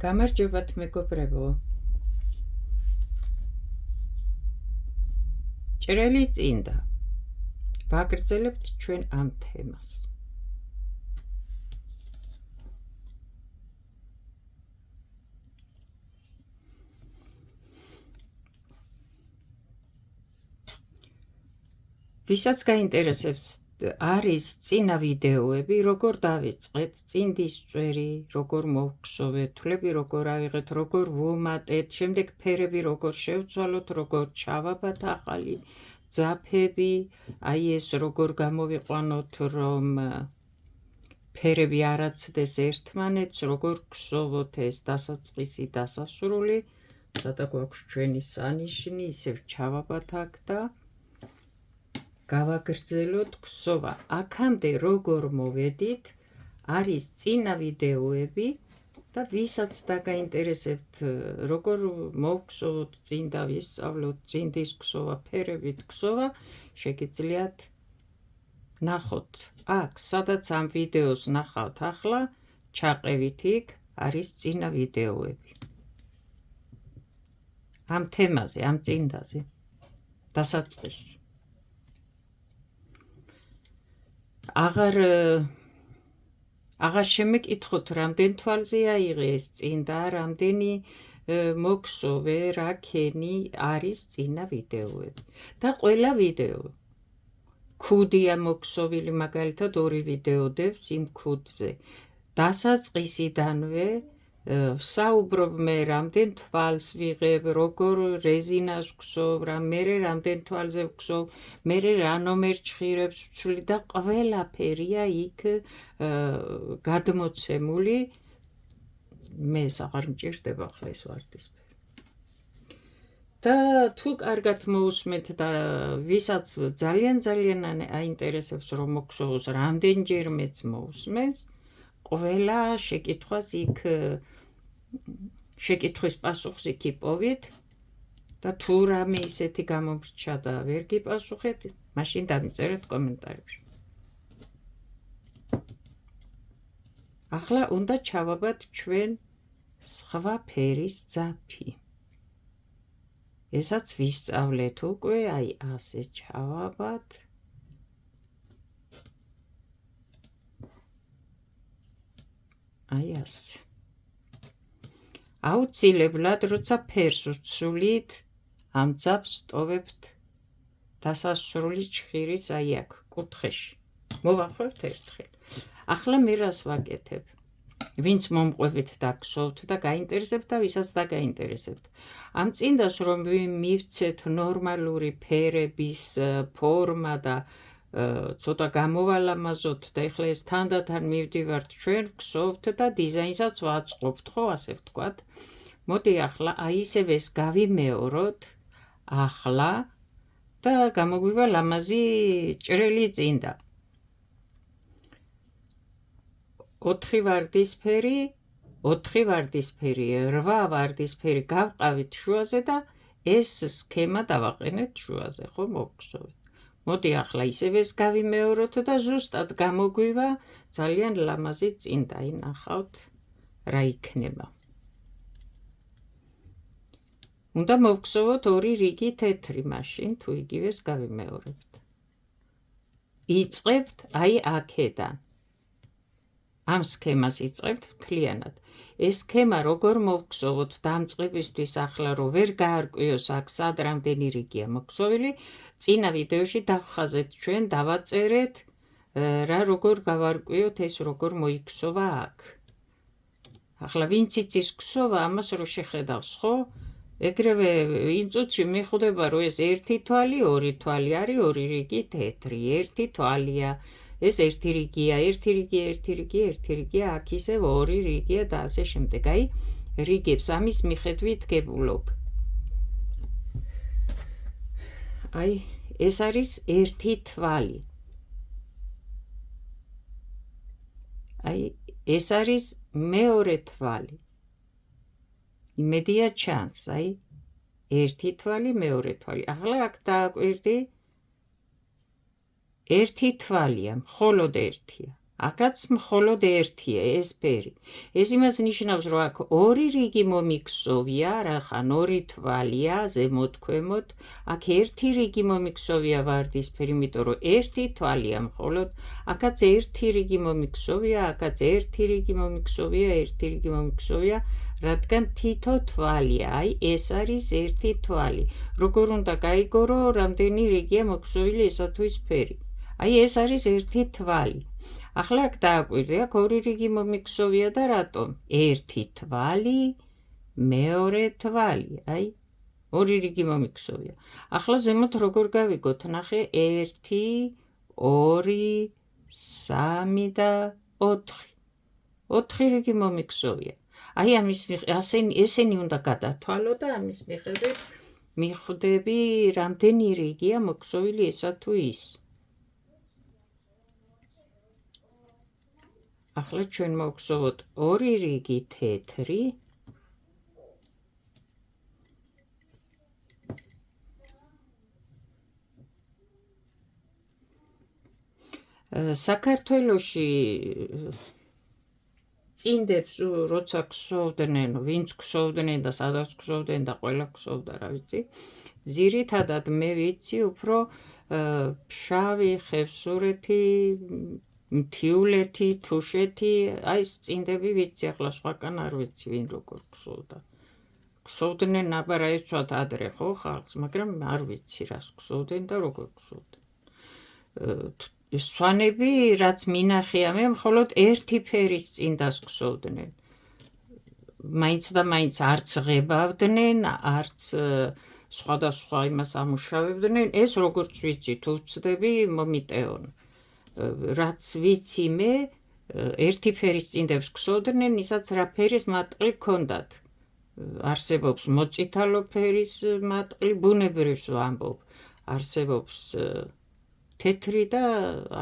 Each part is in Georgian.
გამარჯობათ მეგობრებო. ჭრელი წინდა. ვაგრძელებთ ჩვენ ამ თემას. ვისაც გაინტერესებს არის წინა ვიდეოები, როგორ დავიწყეთ, წინდის წვერი, როგორ მოვხსოვეთ, თვლები როგორ ავიღეთ, როგორ ვუმატეთ, შემდეგ ფერები როგორ შევცვალოთ, როგორ ჩავაბათ ახალი ძაფები, აი ეს როგორ გამოვიყვანოთ, რომ ფერები არ აცდეს ერთმანეთს, როგორ გვხსოვოთ ეს დასაწყისი, დასასრული, სადა გვაქვს ჩვენი სანიშნი, ისევ ჩავაბათ აქ და გავაგრძელოთ ქსოვა. აქამდე როგორ მოვედით, არის წინა ვიდეოები და ვისაც დაგაინტერესებთ, როგორ მოვხსოვოთ, წინდა ვისწავლოთ, წინდის ქსოვა, ფერებით ქსოვა, შეგიძლიათ ნახოთ. აქ, სადაც ამ ვიდეოს ნახავთ ახლა, ჩაყევით იქ, არის წინა ვიდეოები. ამ თემაზე, ამ წინდაზე, დასაწყისი. აღარ შემეკითხოთ, რამდენ თვალზე აიღე ეს წინდა, რამდენი მოგხსოვე, რა ქენი არის წინა ვიდეოები. და ყველა ვიდეო ქუდია მოგხსოვილი, მაგალითად 2 ვიდეო დევს იმ ქუდზე. დასაწყისიდანვე ვსაუბრობ მე რამდენ თვალს ვიღებ, როგორ რეზინას ვხსოვ, მერე რამდენ თვალზე ვხსოვ, მერე რა ნომერჩხირებს ვცვლი და ყველაფერია იქ გადმოცემული. მე აღარ მჭირდება ახლა ეს ვარდისფერი. და თუ კარგად მოусმეთ და ვისაც ძალიან აინტერესებს რომ მოგხსოვოს, რამდენჯერმეც მოусმენს, ყველა შეკითხვას იქ შეკითხვის პასუხს იქ იპოვით და თუ რამე ისეთი გამომრჩა და ვერ გიპასუხეთ, მაშინ დამიწერეთ კომენტარებში. ახლა უნდა ჩავაბათ ჩვენ სხვა ფერის ძაფი. ესაც ვისწავლეთ უკვე, აი ასე ჩავაბათ. აი ასე. აუცილებლად, როცა ფერს ვცვლით, ამ ძაფს ტოვებთ დასასრული ჩხირის აი აქ, კუთხეში. მოვახვევთ ერთხელ. ახლა მე რას ვაკეთებ? ვინც მომყვებით დაგსოვთ და გაინტერესებთ და ვისაც დაგაინტერესებთ. ამ წინდას რომ მივცეთ ნორმალური ფერების ფორმა და ცოტა გამოვალამაზოთ და ეხლა ეს თანდათან მივდივართ ჩვენ ვგსოვთ და დიზაინსაც ვაწყობთ, ხო, ასე ვთქვათ. მოდი ახლა აი ისევ ეს გავიმეოროთ ახლა და გამოგვივა ლამაზი ჭრელი წინდა. 4 ვარდისფერი, 4 ვარდისფერი, 8 ვარდისფერი გავყავით შუაზე და ეს სქემა დავაყენეთ შუაზე, ხო, მოგხსოვეთ. მოდი ახლა ისევ ეს გავიმეოროთ და ზუსტად გამოგვივა ძალიან ლამაზი წინდა. აი ნახავთ რა იქნება. უნდა მოვხსოვოთ 2 რიგი თეთრი, მაშინ თუ იგივეს გავიმეორებთ. იწყებთ აი აქედან. ამ სქემას იწყებთ მთლიანად. ეს სქემა როგორ მოვხსოვოთ დამწყებისთვის ახლა რომ ვერ გაარკვიოს აქ სად რამდენი რიგია მოგხსოვილი, წინა ვიდეოში დავხაზეთ ჩვენ, დავაწერეთ რა როგორ გავარკვიოთ, ეს როგორ მოიქსოვა აქ. ახლა ვინც იცის ქსოვა, ამას რო შეხედავს, ხო? ეგრევე იმ წუთში მიხვდება რომ ეს 1 თვალი, 2 თვალი არის 2 რიგი თეთრი, 1 თვალია. ეს 1 რიგია, 1 რიგია, 1 რიგია, 1 რიგია, აქ ისევ 2 რიგია და ასე შემდეგ. აი, რიგებს ამის მიხედვით გებულობ. აი, ეს არის 1 თვალი. აი, ეს არის მეორე თვალი. იმედია ჩანს, აი, 1 თვალი, მეორე თვალი. ახლა აქ დააკვირდი 1 თვალია, მხოლოდ 1-ია. აქაც მხოლოდ ერთია ეს ფერი. ეს იმას ნიშნავს, რომ აქ ორი რიგი მომიქსოვია, რახან ორი თვალია ზემოთ ქვემოთ, აქ ერთი რიგი მომიქსოვია ვარდისფერი, იმიტომ რომ ერთი თვალია მხოლოდ, აქაც ერთი რიგი მომიქსოვია, აქაც ერთი რიგი მომიქსოვია, ერთი რიგი მომიქსოვია, რადგან თითო თვალია, აი ეს არის ერთი თვალი. როგორ უნდა გაიგო, რომ რამდენი რიგია მოქსოვილი ესა თუ ის ფერი. აი ეს არის ერთი თვალი. ახლა აქ დააკვირდე, აქ ორი რიგი მომიქსოვია და რატომ? ერთი თვალი, მეორე თვალი, აი ორი რიგი მომიქსოვია. ახლა ზემოთ როგორ გავიგოთ, ნახე 1, 2, 3 და 4. 4 რიგი მომიქსოვია. აი ამის ესენი უნდა გადათვალო და ამის მიხედვით მიხვდები რამდენი რიგია მოქსოვილი ესა თუ ის. ახლა ჩვენ მოვხსოვოთ ორი რიგი თეთრი, საქართველოში წინდებს როცა ქსოვდნენ, ვინც ქსოვდნენ და სადაც ქსოვდნენ და ყველა ქსოვდა, რა ვიცი. ძირითადად მე ვიცი უფრო ფშავი, ხევსურეთი, მთიულეთი, თუშეთი, აი ეს წინდები ვიცი, ახლა სხვაგან არ ვიცი ვინ როგორ ქსოვდა. ქსოვდნენ აბა ეცვათ ადრე ხო ხალხს, მაგრამ არ ვიცი რას ქსოვდნენ და როგორ ქსოვდნენ. სვანები რაც მინახია მე მხოლოდ ერთი ფერის წინდას ქსოვდნენ. მაინც და მაინც არც ღებავდნენ, არც სხვადასხვა იმას ამუშავებდნენ, ეს როგორც ვიცი, თუ ვწდები მომიტევონ. რაც ვიცი მე, ერთი ფერის წინდებს ქსოვდნენ, ისაც რა ფერის მატყლი ჰქონდათ. არსებობს მოწითალო ფერის მატყლი, ბუნებრივს ვამბობ. არსებობს თეთრი და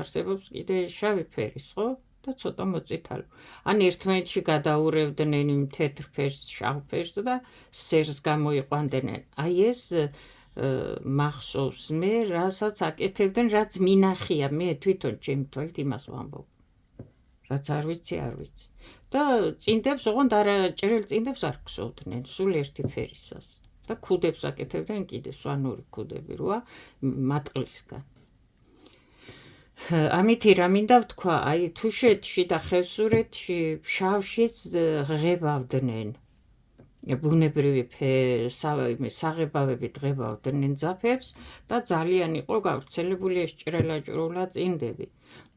არსებობს კიდე შავი ფერის, ხო? და ცოტა მოწითალო. ან ერთმანეთში გადაურევდნენ იმ თეთრ ფერს, შავ ფერს და სერს გამოიყვანდნენ. აი ეს მახსოვს მე, რასაც აკეთებდნენ, რაც მინახია მე თვითონ ჩემი თვალით იმას ვამბობ. რაც არ ვიცი, არ ვიცი. და წინდებს, ოღონდ არა ჭრელ წინდებს არ ქსოვდნენ, სულ ერთი ფერისას. და ქუდებს აკეთებდნენ კიდე, სვანური ქუდები როა მატყლისგან. ამითი რა მინდა ვთქვა, აი თუშეთში და ხევსურეთში ფშავშიც ღებავდნენ. ბუნებრივი საღებავებით ღებავდნენ ძაფებს და ძალიან იყო გავრცელებული ეს ჭრელა-ჭრულა წინდები.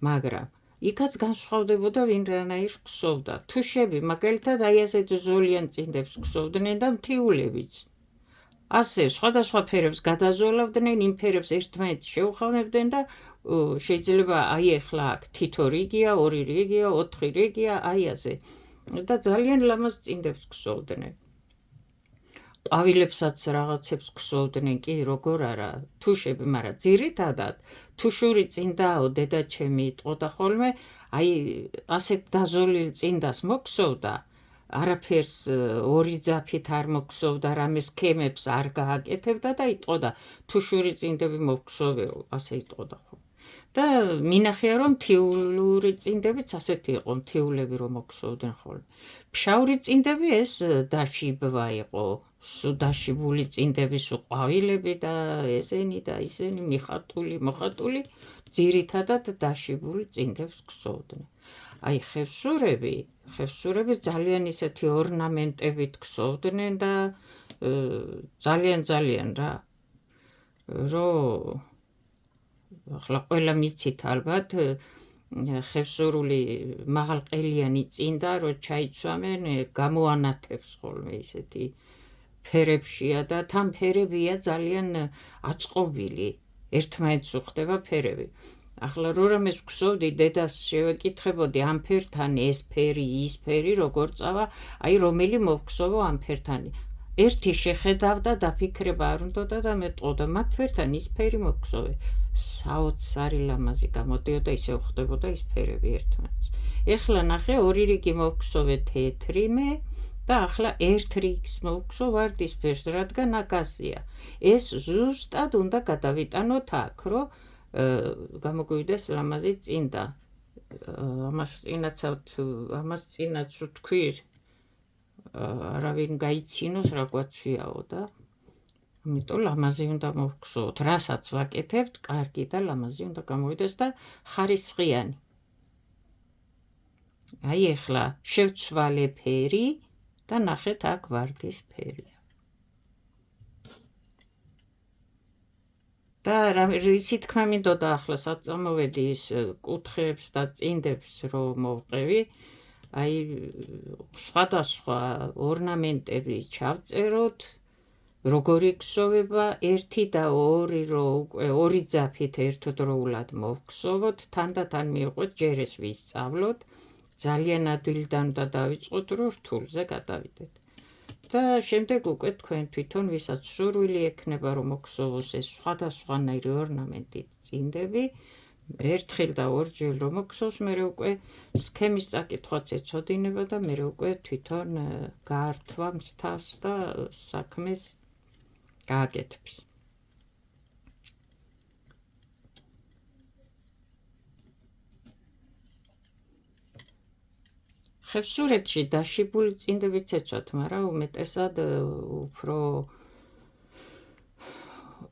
მაგრამ იქაც განსხვავდებოდა ვინ რანაირ ქსოვდა. თუშები მაგალითად აი ასეთ ზოლიან წინდებს ქსოვდნენ და მთიულებიც. ასე სხვადასხვა ფერებს გადაზოლავდნენ, იმ ფერებს ერთმანეთს შეუხამებდნენ და შეიძლება აი ახლა აქ თითო რიგია, ორი რიგია, 4 რიგია, აი ასე. და ძალიან ლამაზ წინდებს ქსოვდნენ. ყვავილებსაც რაღაცებს ქსოვდნენ, კი როგორ არა, თუშები, მაგრამ ძირითადად თუშური წინდაო დედაჩემი იტყოდა ხოლმე, აი ასეთ დაზოლილ წინდას მოქსოვდა, არაფერს ორი ძაფით არ მოქსოვდა, რამე სქემებს არ გააკეთებდა და იტყოდა თუშური წინდები მოქსოვეო, ასე იტყოდა ხოლმე. და მინახია რომ მთიულური წინდებიც ასეთი იყო, მთიულები რომ მოქსოვდნენ ხოლმე. ფშავური წინდები ეს დაშიბვა იყო, დაშიბული წინდების ყვავილები და ესენი და ისენი მოხატული, ძირითადად დაშიბული წინდებს ქსოვდნენ. აი ხევსურები ძალიან ისეთი ორნამენტებით ქსოვდნენ და ძალიან რა, რომ ახლა ყველა მიცით ალბათ ხევსურული მაღალყელიანი წინდა რო ჩაიცვამენ, გამოანათებს ხოლმე ისეთი ფერებშია და თან ფერებია ძალიან აწყობილი, ერთმანეთს უხდება ფერები. ახლა რო რამეს ვქსოვდი, დედას შევეკითხებოდი ამ ფერთან ეს ფერი, ის ფერი როგორ წავა, აი რომელი მოვხსოვო ამ ფერთან. ერთი შეხედავდა დაფიქრება არ უნდოდა და მეტყოდა მაგ ფერთან ის ფერი მოვხსოვე. საოცარი ლამაზი გამოდიოდა, ისე უხდებოდა ის ფერები ერთმანეთს. ეხლა ნახე ორი რიგი მოვხსოვე თეთრი მე და ახლა ერთ რიგს მოვხსოვ ვარდისფერს, რადგან აქ ასია. ეს ზუსტად უნდა გადავიტანოთ აქ, რომ გამოგვივიდეს ლამაზი წინდა. ამას წინაც ვთქვი, არავინ გაიცინოს რა გვაცვიაო და ამიტომ ლამაზი უნდა მოვგზავნოთ, რასაც ვაკეთებთ, კარგი და ლამაზი უნდა გამოვიდეს და ხარისხიანი. აი ეხლა შევცვალე ფერი და ნახეთ აქ ვარდის ფერია. და რისი თქმა მინდოდა ახლა საწამოვედი ის კუთხეებს და წინდებს რომ მოვყევი, აი სხვადასხვა ორნამენტები ჩავწეროთ, როგორი ქსოვება, 1 და 2 რომ უკვე 2 ძაფით ერთდროულად მოვგზავნოთ, თანდათან მივყვეთ ჯერ ეს ვისწავლოთ, ძალიან ადვილიდან და დავიწყოთ რომ რთულზე გადავიდეთ. და შემდეგ უკვე თქვენ თვითონ ვისაც სურვილი ექნება რომ მოგგზავნოს ეს სხვადასხვანაირი ორნამენტით წინდები, ერთხელ და ორჯერ რომ მოგგზავნოს, მერე უკვე სქემის წაკითხვაც ეცოდინება და მერე უკვე თვითონ გაართვამს თავს და საქმეს გააკეთებს. ხევსურეთში დაშიბული წინდებით ეცვათ, მაგრამ უმეტესად უფრო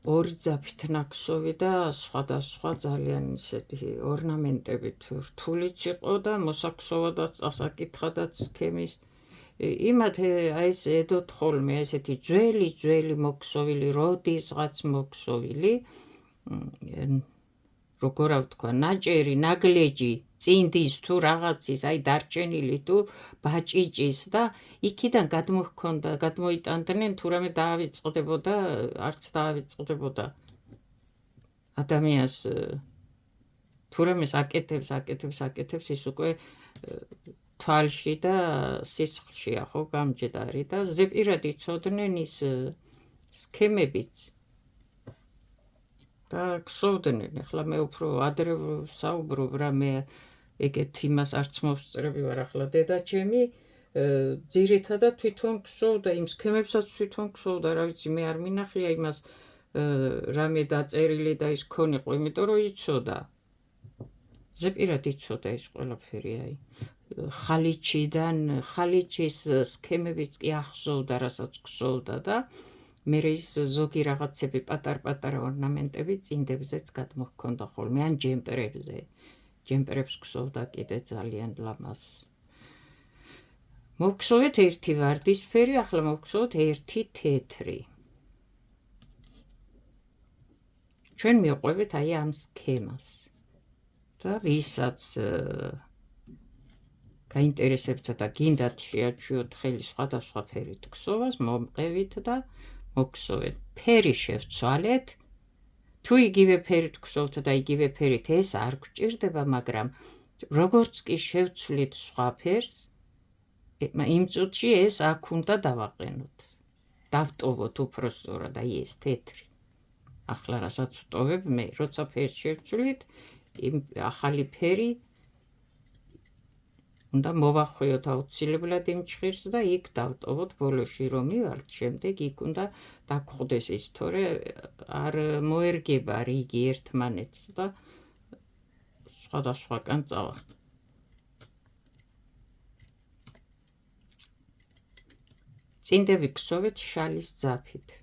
2 ძაფით ნაქსოვი და სხვადასხვა ძალიან ისეთი ორნამენტებით რთულიც იყო და მოსაქსოვადაც წასაკითხადაც სქემის. იმათ აი ეს ედოთ ხოლმე ესეთი ძველი მოქსოვილი, როდისღაც მოქსოვილი, როგორ ვთქვა, ნაჭერი, ნაგლეჯი, წინდის თუ რაღაცის, აი დარჩენილი თუ ბაჭიჭის და იქიდან გადმოიტანდნენ თუ რამე დაავიწყდებოდა, არც დაავიწყდებოდა ადამიანს თუ რამეს აკეთებს ის უკვე თვალში და სისხლშია ხო გამჯდარი და ზეპირად იცოდნენ ის სქემებიც და ქსოვდნენ. ახლა მე უფრო ადრე საუბრობ, რამე ეგეთ იმას არც მოვსწრები ვარ. ახლა დედაჩემი ძირითადად თვითონ ქსოვდა, იმ სქემებსაც თვითონ ქსოვდა, რა ვიცი, მე არ მინახია იმას რამე დაწერილი და ის ქონიყო, იმიტომ რომ იცოდა. ზეპირად იცოდა ის ყველაფერი, აი ხალიჩის სქემებიც კი ახსოვდა, რასაც ქსოვდა და მერე ის ზოგი რაღაცები პატარ-პატარა ორნამენტები წინდებზეც გადმოჰქონდა ხოლმე, ან ჯემპერებს ქსოვდა კიდე ძალიან ლამაზს. მოვგზავნეთ 1 ვარდისფერი, ახლა მოვგზავნოთ 1 თეთრი. ჩვენ მივყვებით აი ამ სქემას და ვისაც გაინტერესებთ და გინდათ შეაჩვიოთ ხელი სხვადასხვა ფერით ქსოვას, მომყევით და მოგგზავნეთ. ფერი შევცვალეთ, თუ იგივე ფერით ქსოვთ და იგივე ფერით ეს არ გჭირდება, მაგრამ როგორც კი შევცვლით სხვა ფერს, იმ წუთში ეს აქ უნდა დავაყენოთ. დავტოვოთ უფრო სწორად, აი ეს თეთრი. ახლა რასაც ვტოვებ მე, როცა ფერს შევცვლით, იმ ახალი ფერი უნდა მოვახვიოთ აუცილებლად იმ ჭხირს და იქ დავტოვოთ ბოლოში რომ მივართ, შემდეგ იქ უნდა დაგხვდეს ის, თორე არ მოერგება რიგი ერთმანეთს და სხვადასხვაკან წავა. წინდები ქსოვეთ შალის ძაფით.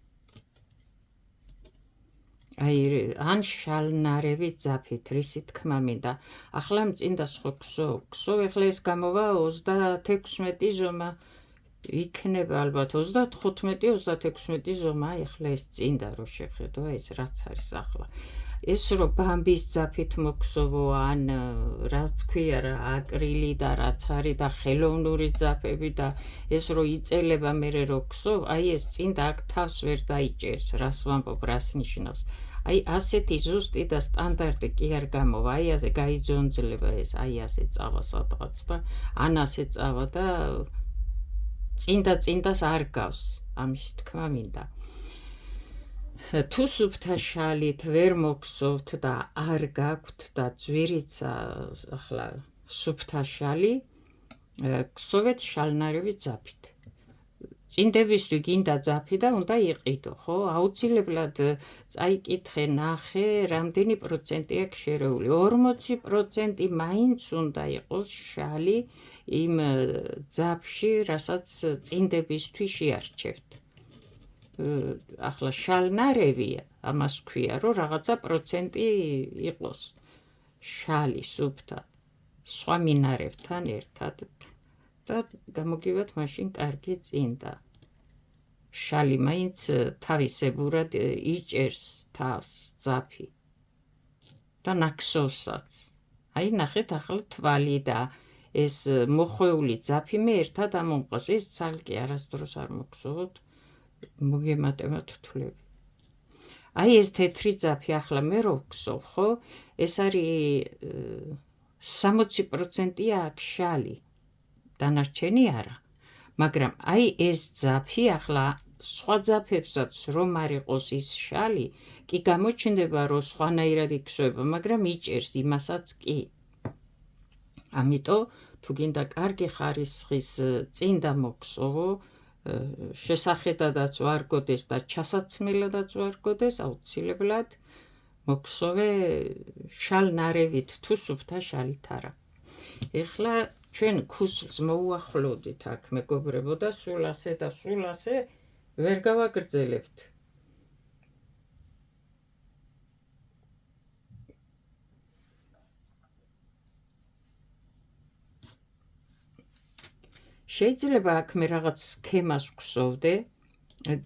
აი ან შალნარევი ძაფით, რისი თქმა მინდა. ახლა მწინდას ხო ქსოვ, ახლა ეს გამოვა 36 ზომა იქნება ალბათ 35-36 ზომა, ახლა ეს წინდა რო შეხედო, ეს რაც არის ახლა. ეს რო ბამბის ძაფით მოქსოვო, ან რაც თქვია რა, აკრილი და რაც არის და ხელოვნური ძაფები და ეს რო იწელება მერე რო ქსოვ, აი ეს წინდა აქ თავს ვერ დაიჭერს, რას ვამბობ, რას ნიშნავს. აი ასეთი ზუსტი და სტანდარტი კი არ გამოვა, აი ასე გაიძონძლება ეს, აი ასე წავა სადღაც და ან ასე წავა და წინდას არ გავს, ამის თქმა მინდა. თუ სუფთა შალით ვერ მოგსოვთ და არ გაქვთ და ძვირიცა ახლა სუფთა შალი, ქსოვეთ შალნარევი ძაფით. წინდებისთვის გინდა ძაფი და უნდა იყიდო, ხო? აუცილებლად წაიკითხე, ნახე, რამდენი პროცენტი აქვს შერეული. 40% მაინც უნდა იყოს შალი იმ ძაფში, რასაც წინდებისთვის შეარჩევთ. ახლა შალნარევი ამას ქვია, რომ რაღაცა პროცენტი იყოს შალი სუფთა სხვა მინარევთან ერთად და გამოგივათ მაშინ კარგი წინდა. შალი მაინც თავისებურად იჭერს თავს ძაფი და ნაქსოვსაც. აი ნახეთ ახლა თვალი და ეს მოხვეული ძაფი მე ერთად ამომყავს. ეს ცალკე არასდროს არ მოგხსოვოთ, მოგემატებათ თვლები. აი ეს თეთრი ძაფი ახლა მე რო ვგსოვ, ხო? ეს არის 60% აქ შალი. დანარჩენი არა. მაგრამ აი ეს ძაფი ახლა სხვა ძაფებსაც რომ არ იყოს ის შალი, კი გამოჩნდება რომ სხვანაირად იქცევა, მაგრამ იჭერს იმასაც კი. ამიტომ თუ გინდა კარგი ხარისხის წინდა მოგხსოვო, შესახედადაც ვარ გოდეს და ჩასაცმელადაც ვარ გოდეს, აუცილებლად მოგხსოვე შალნარევით თუ სუფთა შალით არა. ეხლა ჩვენ ქუსლს მოუახლოვდით აქ მეგობრებო და სულ ასე და სულ ასე ვერ გავაგრძელებთ. შეიძლება აქ მე რაღაც სქემას ვგსოვდე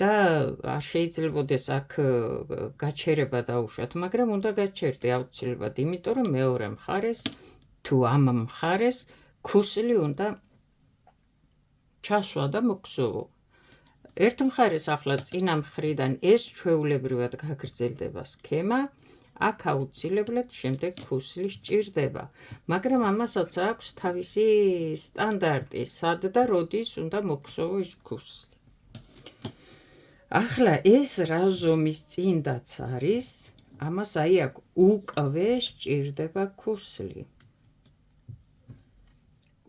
და შეიძლებაოდეს აქ გაჩერება დაუშვათ, მაგრამ უნდა გაჩერდე აუცილებლად, იმიტომ რომ მეორე მხარეს თუ ამ მხარეს ქუსლი უნდა ჩასვა და მოგხსოვო. ერთ მხარეს ახლა წინა მხრიდან ეს ჩვეულებრივად გაგრძელდება სქემა, აქ აუცილებლად შემდეგ ქუსლი სჭირდება, მაგრამ ამასაც აქვს თავისი სტანდარტი, სად და როდის უნდა მოგხსოვო ის ქუსლი. ახლა ეს რა ზომის წინდაც არის, ამას აი აქ უკვე სჭირდება ქუსლი.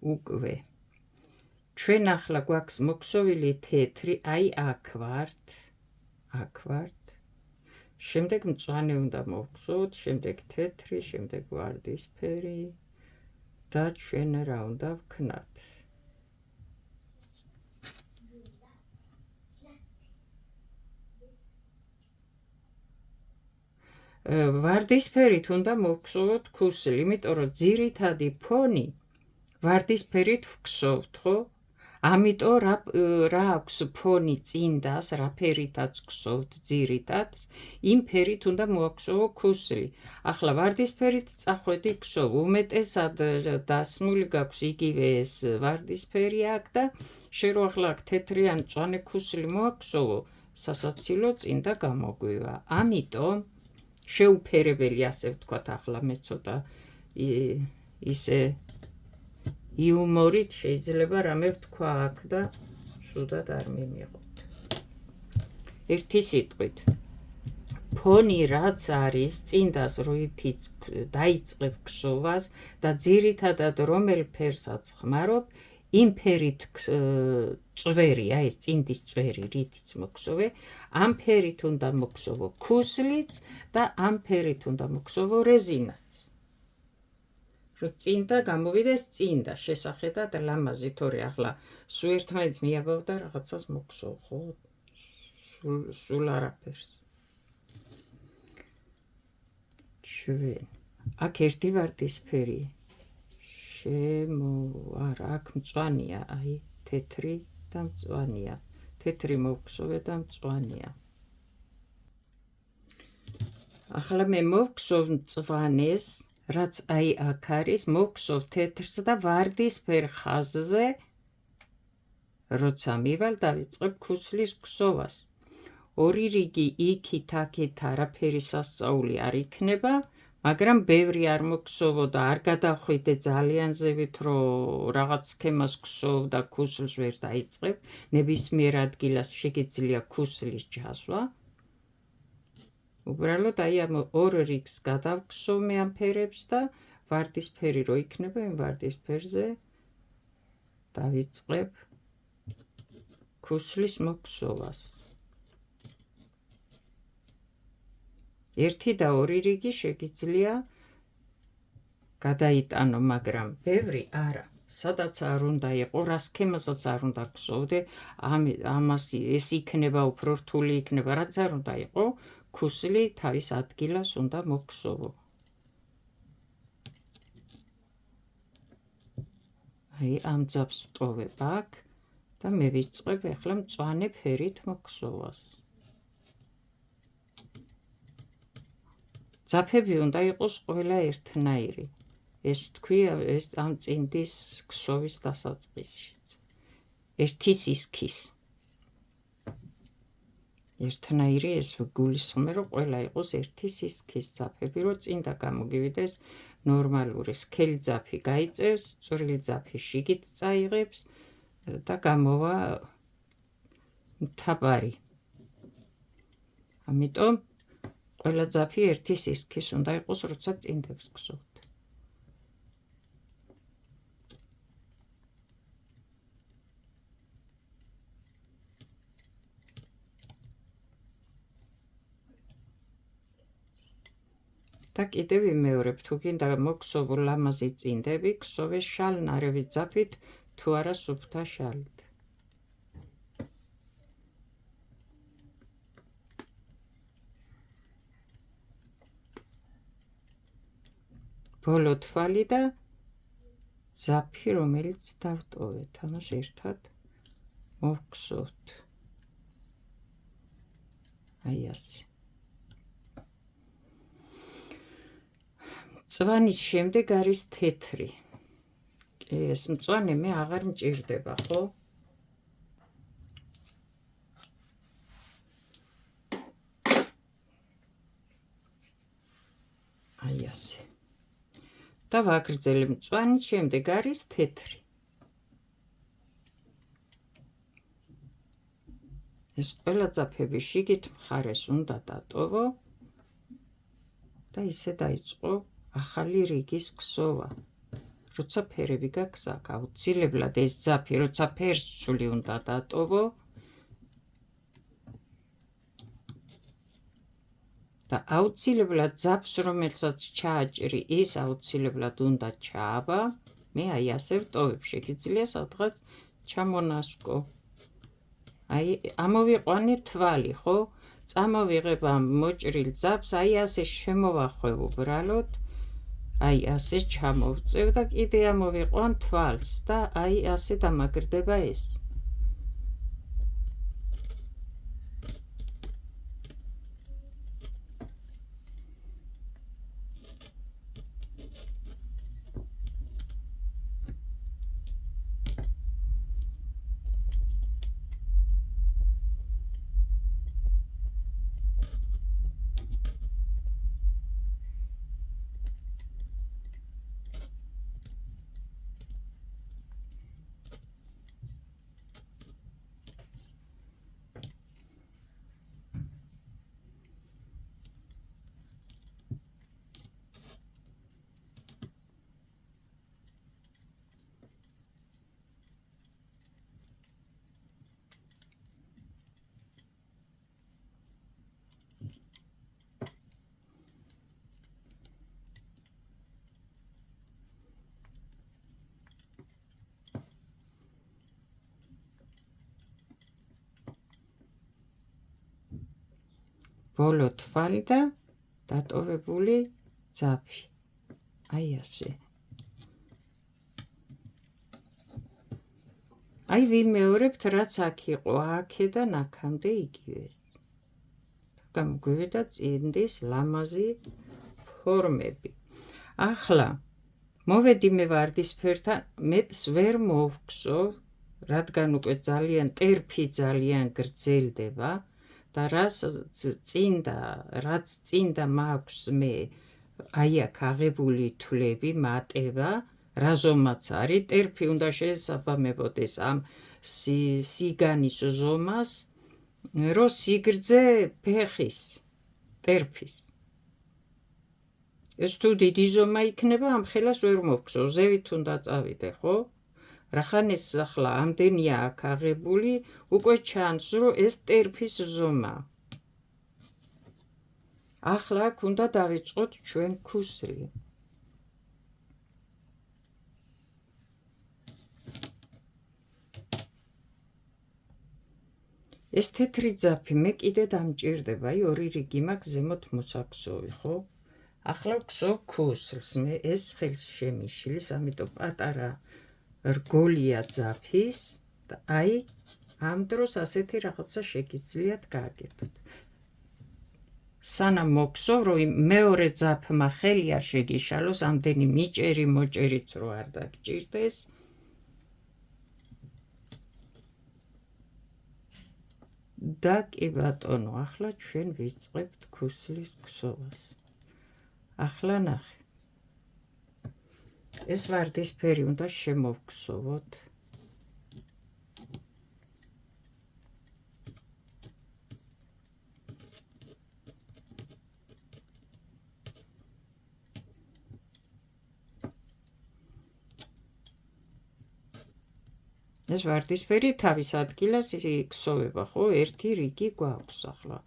უკვე. ჩვენ ახლა გვაქვს მოგხსოვილი თეთრი, აი აქ ვართ. შემდეგ მწვანე უნდა მოვხსოვოთ, შემდეგ თეთრი, შემდეგ ვარდისფერი და ჩვენ რა უნდა ვქნათ. ვარდისფერით უნდა მოვხსოვოთ ქუსლი, იმიტომ რომ ძირითადი ფონი ვარდისფერით ვგსოვთ, ხო? ამიტომ რა აქვს ფონი წინდას, რა ფერითაც გსოვთ ძირითადს, იმ ფერით უნდა მოაქვსოვო ქუსლი. ახლა ვარდისფერით წახვედი გსოვ, უმეტესად დასმული გაქვს იგივე ეს ვარდისფერი აქ და შენ რო ახლა აქ თეთრი ან მწვანე ქუსლი მოაქვსოვო, სასაცილო წინდა გამოგვივა. ამიტომ შეუფერებელი, ასე ვთქვათ, ახლა მე ცოტა ისე იუმორით შეიძლება რამე ვთქვა აქ და შუდად არ მიმიღოთ. ერთი სიტყვით, ფონი რაც არის წინდას როითიც დაიწყებ გსოვას და ძირითადად რომელ ფერსაც ხმარობ, იმ ფერით წვერია, ეს წინდის წვერი, რითიც მოგხსოვე, ამ ფერით უნდა მოგხსოვო ქუსლიც და ამ ფერით უნდა მოგხსოვო რეზინაც. რომ წინდა გამოვიდეს წინდა, შესახედად ლამაზი, თორე ახლა სულ ერთმანეთს მიაბავდა რაღაცას მოგხსოვ, ხო? სულ არაფერს. ჩვენ აქ ერთი ვარდისფერი არა, აქ მწვანეა, აი თეთრი და მწვანეა. თეთრი მოვხსოვე და მწვანეა. ახლა მე მოვხსოვ მწვანეს, რაც აი აქ არის, მოვხსოვ თეთრს და ვარდისფერ ხაზზე როცა მივალ დავიწყებ ქუსლის გსოვას. ორი რიგი იქით აქეთ არაფერი სასწაული არ იქნება, მაგრამ ბევრი არ მოგხსოვო და არ გადავხვიდე ძალიან ზევით, რომ რაღაც სქემას გსოვ და ქუსლს ვერ დაიწყებ, ნებისმიერ ადგილას შეგიძლია ქუსლის ჩასვა. უბრალოდ აი ამ ორ რიგს გადავგსოვ მე ამ ფერებს და ვარდისფერი რო იქნება, იმ ვარდისფერზე დავიწყებ ქუსლის მოქსოვას. 1 და 2 რიგი შეგიძლია გადაიტანო, მაგრამ ბევრი არა. სადაც არ უნდა იყო, რა სქემასაც არ უნდა გსოვდე, ამას ეს იქნება უფრო რთული იქნება, რაც არ უნდა იყო, ქუსლი თავის ადგილას უნდა მოქსოვო. აი, ამ ძაბს ვტოვებ აქ და მე ვიწყებ ახლა მწვანე ფერით მოქსოვას. ძაფები უნდა იყოს ყველა ერთნაირი. ეს თქვია ეს ამ წინდის ქსოვის დასაწყისშიც. ერთი სისქის. ერთნაირი ეს გულისხმე რომ ყველა იყოს ერთი სისქის ძაფები, რომ წინდა გამოგივიდეს ნორმალური სქელი ძაფი გაიწევს, წვრილი ძაფი შიგით წაიღებს და გამოვა მთაბარი. ამიტომ ყველა ძაფი ერთი სისქის უნდა იყოს, როცა წინდებს გსოვთ. და კიდევ ვიმეორებ, თუ გინდა მოგსოვო ლამაზი წინდები, გსოვე შალ ნარევი ძაფით, თუ არა სუფთა შალით. ბოლო თვალი და ძაფი, რომელიც დავტოვეთ, ამას ერთად მოვგსოვთ. აი ასე. მწვანის შემდეგ არის თეთრი. ეს მწვანე მე აღარ მჭირდება, ხო? აი ასე. და ვაგრძელებ მწვანის შემდეგ არის თეთრი. ეს ყველა ძაფები შიგით მხარეს უნდა დატოვო და ისე დაიწყო ახალი რიგის ქსოვა. როცა ფერები გაქვს აქ, აუცილებლად ეს ძაფი, როცა ფერს ცული უნდა დატოვო და აუცილებლად ძაფს, რომელსაც ჩააჭრი, ის აუცილებლად უნდა ჩააბა. მე აი ასე ვტოვებ, შეგიძლია სადღაც ჩამონასკო. აი, ამოვიყვანე თვალი, ხო? წამოვიღებ ამ მოჭრილ ძაფს, აი ასე შემოვახვევ უბრალოდ. აი ასე ჩამოვწევ და კიდე ამოვიყვან თვალს და აი ასე დამაგრდება ეს. ბოლო თვალი და დატოვებული ძაფი. აი ასე. აი ვიმეორებთ, რაც აქ იყო, აქედან აქამდე იგივეს. გამოგვივიდა წინდის ლამაზი ფორმები. ახლა მოვედი მე ვარდისფერთან, მეტს ვერ მოვგსოვ, რადგან უკვე ძალიან ტერფი ძალიან გრძელდება და რაც წინდა მაქვს მე აი აქ აღებული თვლები, მატება, რაზომაც არის, ტერფი უნდა შეესაბამებოდეს ამ სიგანის ზომას, რო სიგრძე ფეხის, ტერფის. ეს თუ დიდი ზომა იქნება, ამ ხელას ვერ მოვგსოვ, ზევით უნდა წავიდე, ხო? რახან ეს ახლა ამდენია აქ აღებული, უკვე ჩანს, რომ ეს ტერფის ზომა. ახლა აქ უნდა დავიწყოთ ჩვენ ქუსლი. ეს თეთრი ძაფი მე კიდე დამჭირდება, აი ორი რიგი მაქვს ზემოთ მოსაქსოვი, ხო? ახლა ვქსოვ ქუსლს, მე ეს ხელს შემიშლის, ამიტომ პატარა რგოლია ძაფის და აი ამ დროს ასეთი რაღაცა შეგიძლიათ გააკეთოთ. სანამ მოქსოვ, რომ მეორე ძაფმა ხელი არ შეგიშალოს, ამდენი მიჭერი მოჭერიც რო არ დაგჭირდეს. და კი ბატონო, ახლა ჩვენ ვიწყებთ ქუსლის ქსოვას. ახლა ნახე. ეს ვარდისფერი უნდა შემოვქსოვოთ. ეს ვარდისფერი თავის ადგილას იქსოვება, ხო? ერთი რიგი გვაქვს ახლა.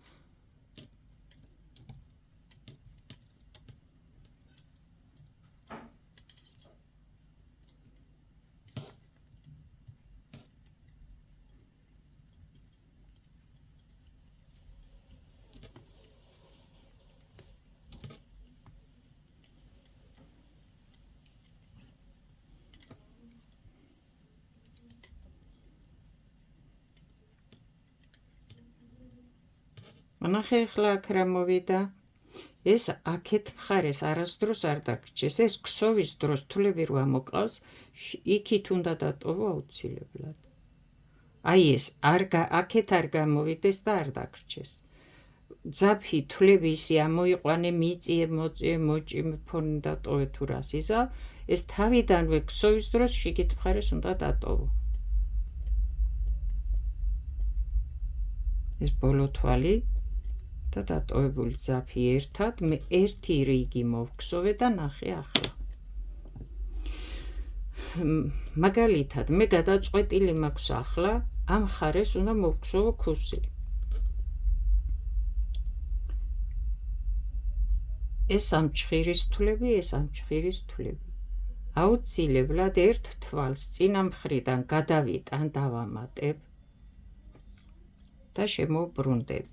ნახე ახლა აქ რა მოვიდა. ეს აქეთ მხარეს არასდროს არ დაგრჩეს. ეს ქსოვის დროს თვლები რო ამოყავს, იქით უნდა დატოვო აუცილებლად. აი ეს აქეთ არ გამოვიდეს და არ დაგრჩეს. ძაფი თვლები ისე ამოიყვანე, მიწიე, მოწიე, მოჭიმე, ფონი დატოვე თუ რას იზავ, ეს თავიდანვე ქსოვის დროს შიგით მხარეს უნდა დატოვო. ეს ბოლო თვალი და დატოვებული ძაფი ერთად, მე ერთი რიგი მოვქსოვე და ნახე ახლა. მაგალითად, მე გადაწყვეტილი მაქვს ახლა, ამ მხარეს უნდა მოვქსოვო ქუსლი. ეს ამჩხირის თვლები, ეს ამჩხირის თვლები. აუცილებლად ერთ თვალს წინა მხრიდან გადავიტან, დავამატებ და შემოვბრუნდებ.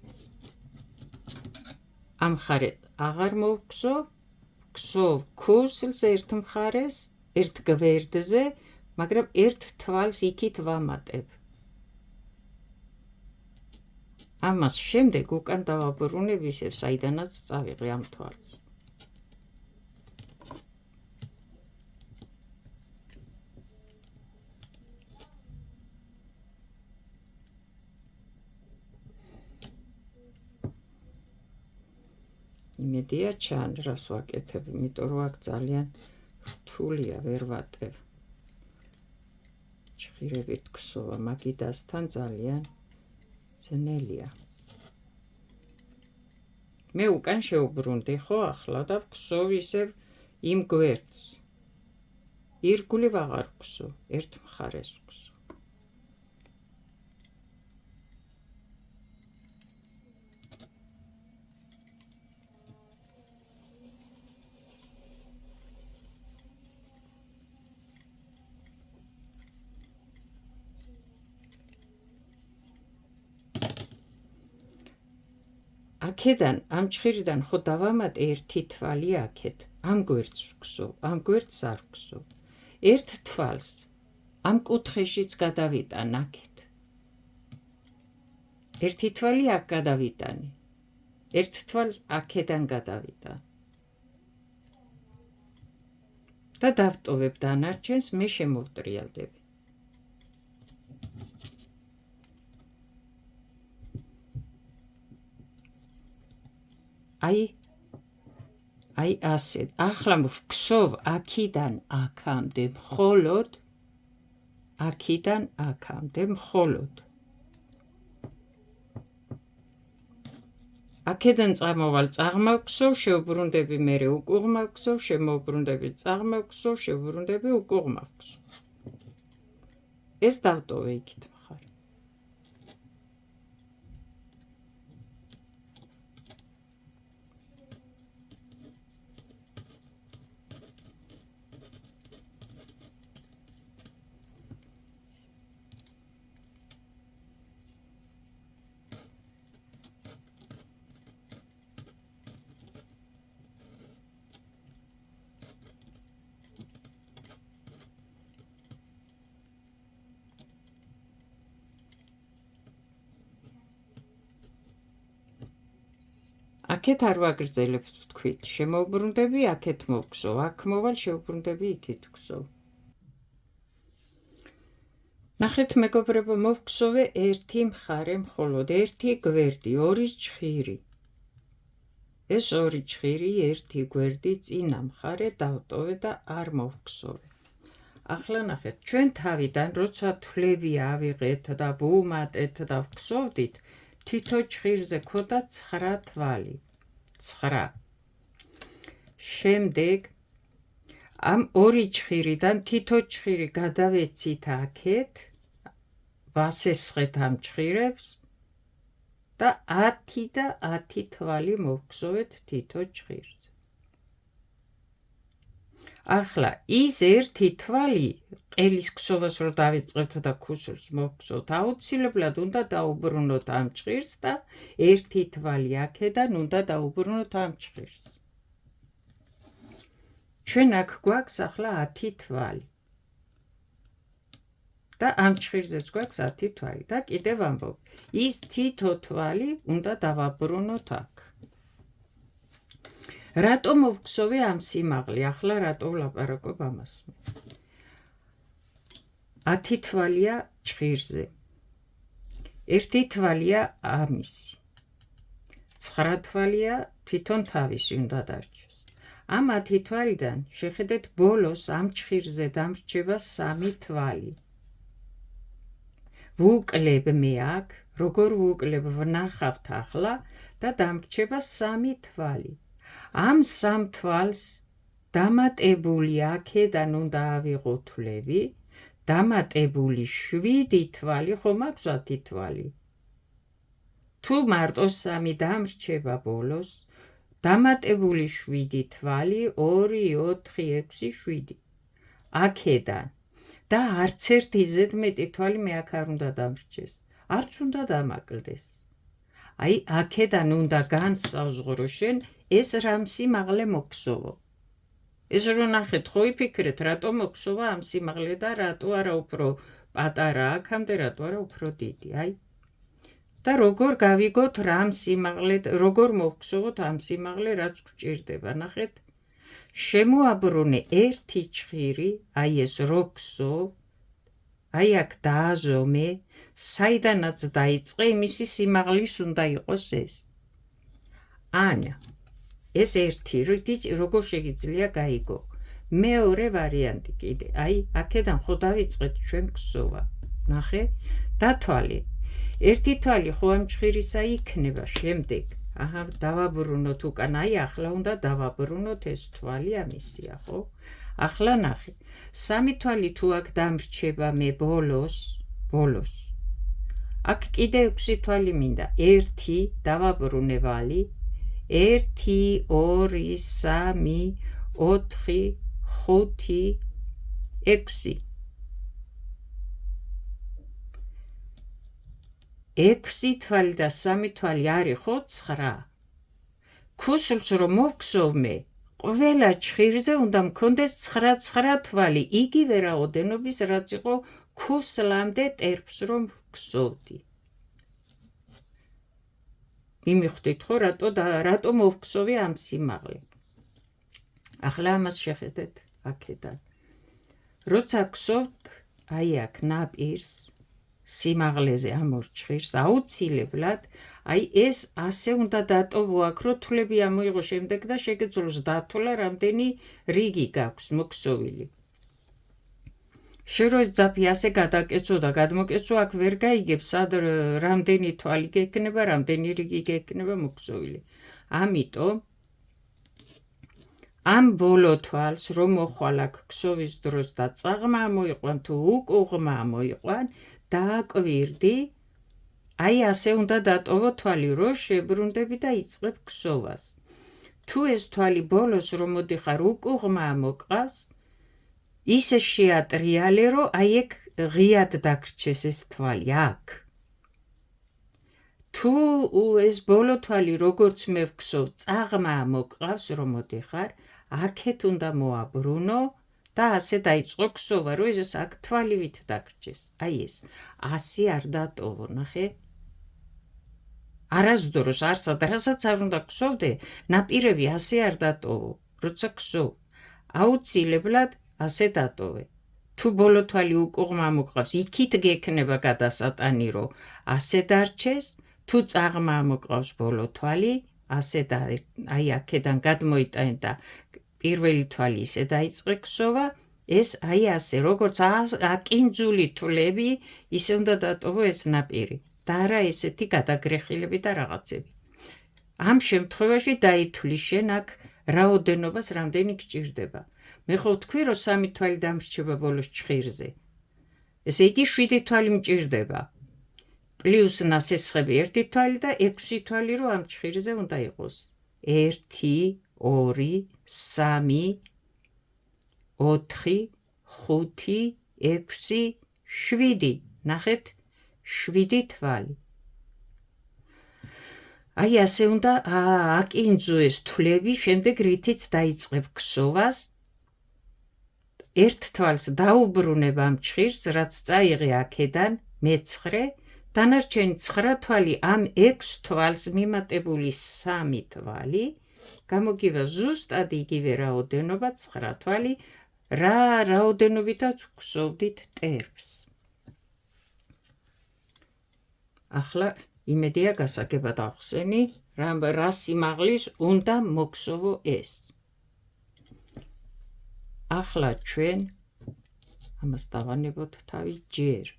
ამ მხარეს აღარ მოვქსოვ, ქსოვ ქუსლს ერთ მხარეს, ერთ გვერდზე, მაგრამ ერთ თვალს იქით ვამატებ. ამას შემდეგ უკან დავაბრუნებ ისევ, საიდანაც წავიღე ამ თვალს. იმედია ჩან, რას ვაკეთებ, იმიტომ რომ აქ ძალიან რთულია, ვერ ვატევ. ჩხირებით ქსოვა მაგიდასთან ძალიან ძნელია. მე უკან შევბრუნდი, ხო, ახლა და ვქსოვ ისევ იმ გვერდს. ირგვლივ აღარ ვქსოვ, ერთ მხარეს ვქსოვ. აქედან, ამ ჩხირიდან ხო დავამატე ერთი თვალი აქეთ, ამ გვერდს ვქსოვ, ამ გვერდს არ ვქსოვ. ერთ თვალს ამ კუთხეშიც გადავიტან აქეთ. ერთი თვალი აქ გადავიტანი. ერთ თვალს აქედან გადავიტან. და დავტოვებ დანარჩენს, მე შემოვტრიალდები. აი ასე, ახლა ვქსოვ აქიდან აქამდე მხოლოდ, აქიდან აქამდე მხოლოდ. აქედან წამოვალ, წაღმავქსოვ, შევბრუნდები, მერე უკუღმავქსოვ, შემოვბრუნდები, წაღმავქსოვ, შევბრუნდები, უკუღმავქსოვ. ეს დავტოვე იქით მხარ. აქეთ არ ვაგრძელებ თქვით, შემოვბრუნდები, აქეთ მოვგზო, აქ მოვალ, შევბრუნდები, იქით ვგზო. ნახეთ მეგობრებო, მოვგზოვე ერთი მხარე მხოლოდ, ერთი გვერდი, ორი ჭხირი. ეს ორი ჭხირი, ერთი გვერდი, წინა მხარე დავტოვე და არ მოვგზოვე. ახლა ნახეთ, ჩვენ თავიდან, როცა თვლები ავიღეთ და ვუმატეთ და ვგზოვდით, თითო ჭხირზე ქონდა 9 თვალი. 9. შემდეგ ამ ორი ჭხირიდან თითო ჭხირი გადავეცით აქეთ, ვასესხეთ ამ ჭხირებს და 10 და 10 თვალი მოვგზოვეთ თითო ჭხირზე. ახლა ის ერთი თვალი ყელის ქსოვას რო დავიწყებთ და ქუსლს მოვგზოთ, აუცილებლად უნდა დაუბრუნოთ ამ ჭხირს და ერთი თვალი აქედან უნდა დაუბრუნოთ ამ ჭხირს. ჩვენ აქ გვაქვს ახლა 10 თვალი. და ამ ჭხირზეც გვაქვს 10 თვალი და კიდევ ვამბობ, ის თითო თვალი უნდა დავაბრუნოთ აქ. რატომ მოვგზოვე ამ სიმაღლე? ახლა რატო ვლაპარაკობ ამას? 10 თვალია ჭხირზე. 1 თვალია ამისი. 9 თვალია თვითონ თავისი უნდა დარჩეს. ამ 10 თვალიდან შეხედეთ ბოლოს ამ ჭხირზე დამრჩება 3 თვალი. ვუკლებ მე აქ, როგორ ვუკლებ ვნახავთ ახლა და დამრჩება 3 თვალი. ამ 3 თვალს დამატებული აქედან უნდა ავიღო თვლები, დამატებული 7 თვალი, ხომ აქვს 10 თვალი. თუ მარტო 3 დამრჩება ბოლოს, დამატებული 7 თვალი, 2, 4, 6, 7. აქედან და არც ერთი ზედმეტი თვალი მე აქ არ უნდა დამრჩეს, არც უნდა დამაკლდეს. აი, აქედან უნდა განსაზღვრო შენ ეს რამ სიმაღლე მოგსოვო. ეს რო ნახეთ, ხო იფიქრეთ, რატო მოგსოვა ამ სიმაღლე და რატო არა უფრო პატარა აქამდე, რატო არა უფრო დიდი, აი. და როგორ გავიგოთ რამ სიმაღლე, როგორ მოგსოვოთ ამ სიმაღლე, რაც გვჭირდება, ნახეთ. შემოაბრუნე ერთი ჭხირი, აი ეს რო გსოვ, აი აქ დააზომე, საიდანაც დაიწყე, იმისი სიმაღლის უნდა იყოს ეს. ანა, ეს ერთი, როგორ შეგიძლია გაიგო. მეორე ვარიანტი კიდე, აი, აქედან ხო დავიწყეთ ჩვენ გსოვა. ნახე, დათვალე. ერთი თვალი ხო ამ ჭხირისა იქნება შემდეგ. აჰა, დავაბრუნოთ უკან, აი, ახლა უნდა დავაბრუნოთ ეს თვალი ამისია, ხო? ახლა ნახე, 3 თვალი თუ აქ დამრჩება მე ბოლოს. აქ კიდე 6 თვალი მინდა. 1 დავაბრუნე ვალი, 1, 2, 3, 4, 5, 6. 6 თვალი და 3 თვალი არის ხო 9. ქუსლს რომ მოვგზოვ მე, ყველა ჭხირზე უნდა მქონდეს 9 თვალი, იგივე რაოდენობის, რაც იყო ქუსლამდე ტერფს რომ ვგზოვდი. მიმიხვდით ხო, რატო მოვგზოვე ამ სიმაღლე. ახლა ამას შეხედეთ აქედან. როცა გსოვთ, აი აქ ნაპირს, სიმაღლეზე ამ ორ ჭხირს, აუცილებლად, აი ეს ასე უნდა დატოვო აქ, რომ თვლები ამოიღო შემდეგ და შეგეძლოს დათვლა, რამდენი რიგი გაქვს მოგსოვილი. შენ რო ეს ძაფი ასე გადაკეცო და გადმოკეცო, აქ ვერ გაიგებ, სად რამდენი თვალი გექნება, რამდენი რიგი გექნება მოგსოვილი. ამიტომ ამ ბოლო თვალს რომ მოხვალ აქ ქსოვის დროს და წაღმა მოიყვან თუ უკუღმა მოიყვან დააკვირდი აი ასე უნდა დატოვო თვალი რომ შებრუნდები და იწყებ ქსოვას თუ ეს თვალი ბოლოს რომ მოდიხარ უკუღმა მოყავს ისე შეატრიალე რომ აი ეგ ღიად დაგრჩეს ეს თვალი აქ თუ ეს ბოლო თვალი როგორც მე ვქსოვ წაღმა მოყავს რომ მოდიხარ აქეთ უნდა მოაბრუნო და ასე დაიწყო ქსოვა რომ ეს აქ თვალივით დაგრჩეს აი ეს ასე არ დატოვო ნახე არასდროს არსად რასაც არ უნდა ქსოვდე ნაპირები ასე არ დატოვო როცა ქსოვ აუცილებლად ასე დატოვე თუ ბოლო თვალი უკუღმა მოყავს იქით გექნება გადასატანი რომ ასე დარჩეს თუ წაღმა მოყავს ბოლო თვალი ასე და აი აქედან გადმოიტანე და პირველი თვალი ისე დაიწყე ქსოვა ეს აი ასე როგორც აკინძული თვლები ისე უნდა დატოვო ეს ნაპირი და არა ესეთი გადაგრეხილები და რაღაცები ამ შემთხვევაში დაითვლი შენ აქ რაოდენობას რამდენი გჭირდება მე ხო ვთქვი რომ 3 თვალი დამრჩება ბოლოს ჭხირზე ესე იგი 7 თვალი მჭირდება პლუს ნასესხები 1 თვალი და 6 თვალი რომ ამ ჭხირზე უნდა იყოს 1 2 3 4 5 6 7 ნახეთ 7 თვალი აი ასე უნდა აკინძო ეს თვლები შემდეგ რითიც დაიწყებ ქსოვას ერთ თვალს დაუბრუნებ ამ ჭხირს რაც წაიღე აქედან მე-9 დანარჩენი 9 თვალი ამ 6 თვალს მიმატებული 3 თვალი გამოგივა ზუსტად იგივე რაოდენობა 9 თვალი რა რაოდენობითაც ვქსოვდით ტერფს ახლა იმედია გასაგებად ახსენი რა სიმაღლის უნდა მოგსოვო ეს ახლა ჩვენ ამას დავანებოთ თავი ჯერ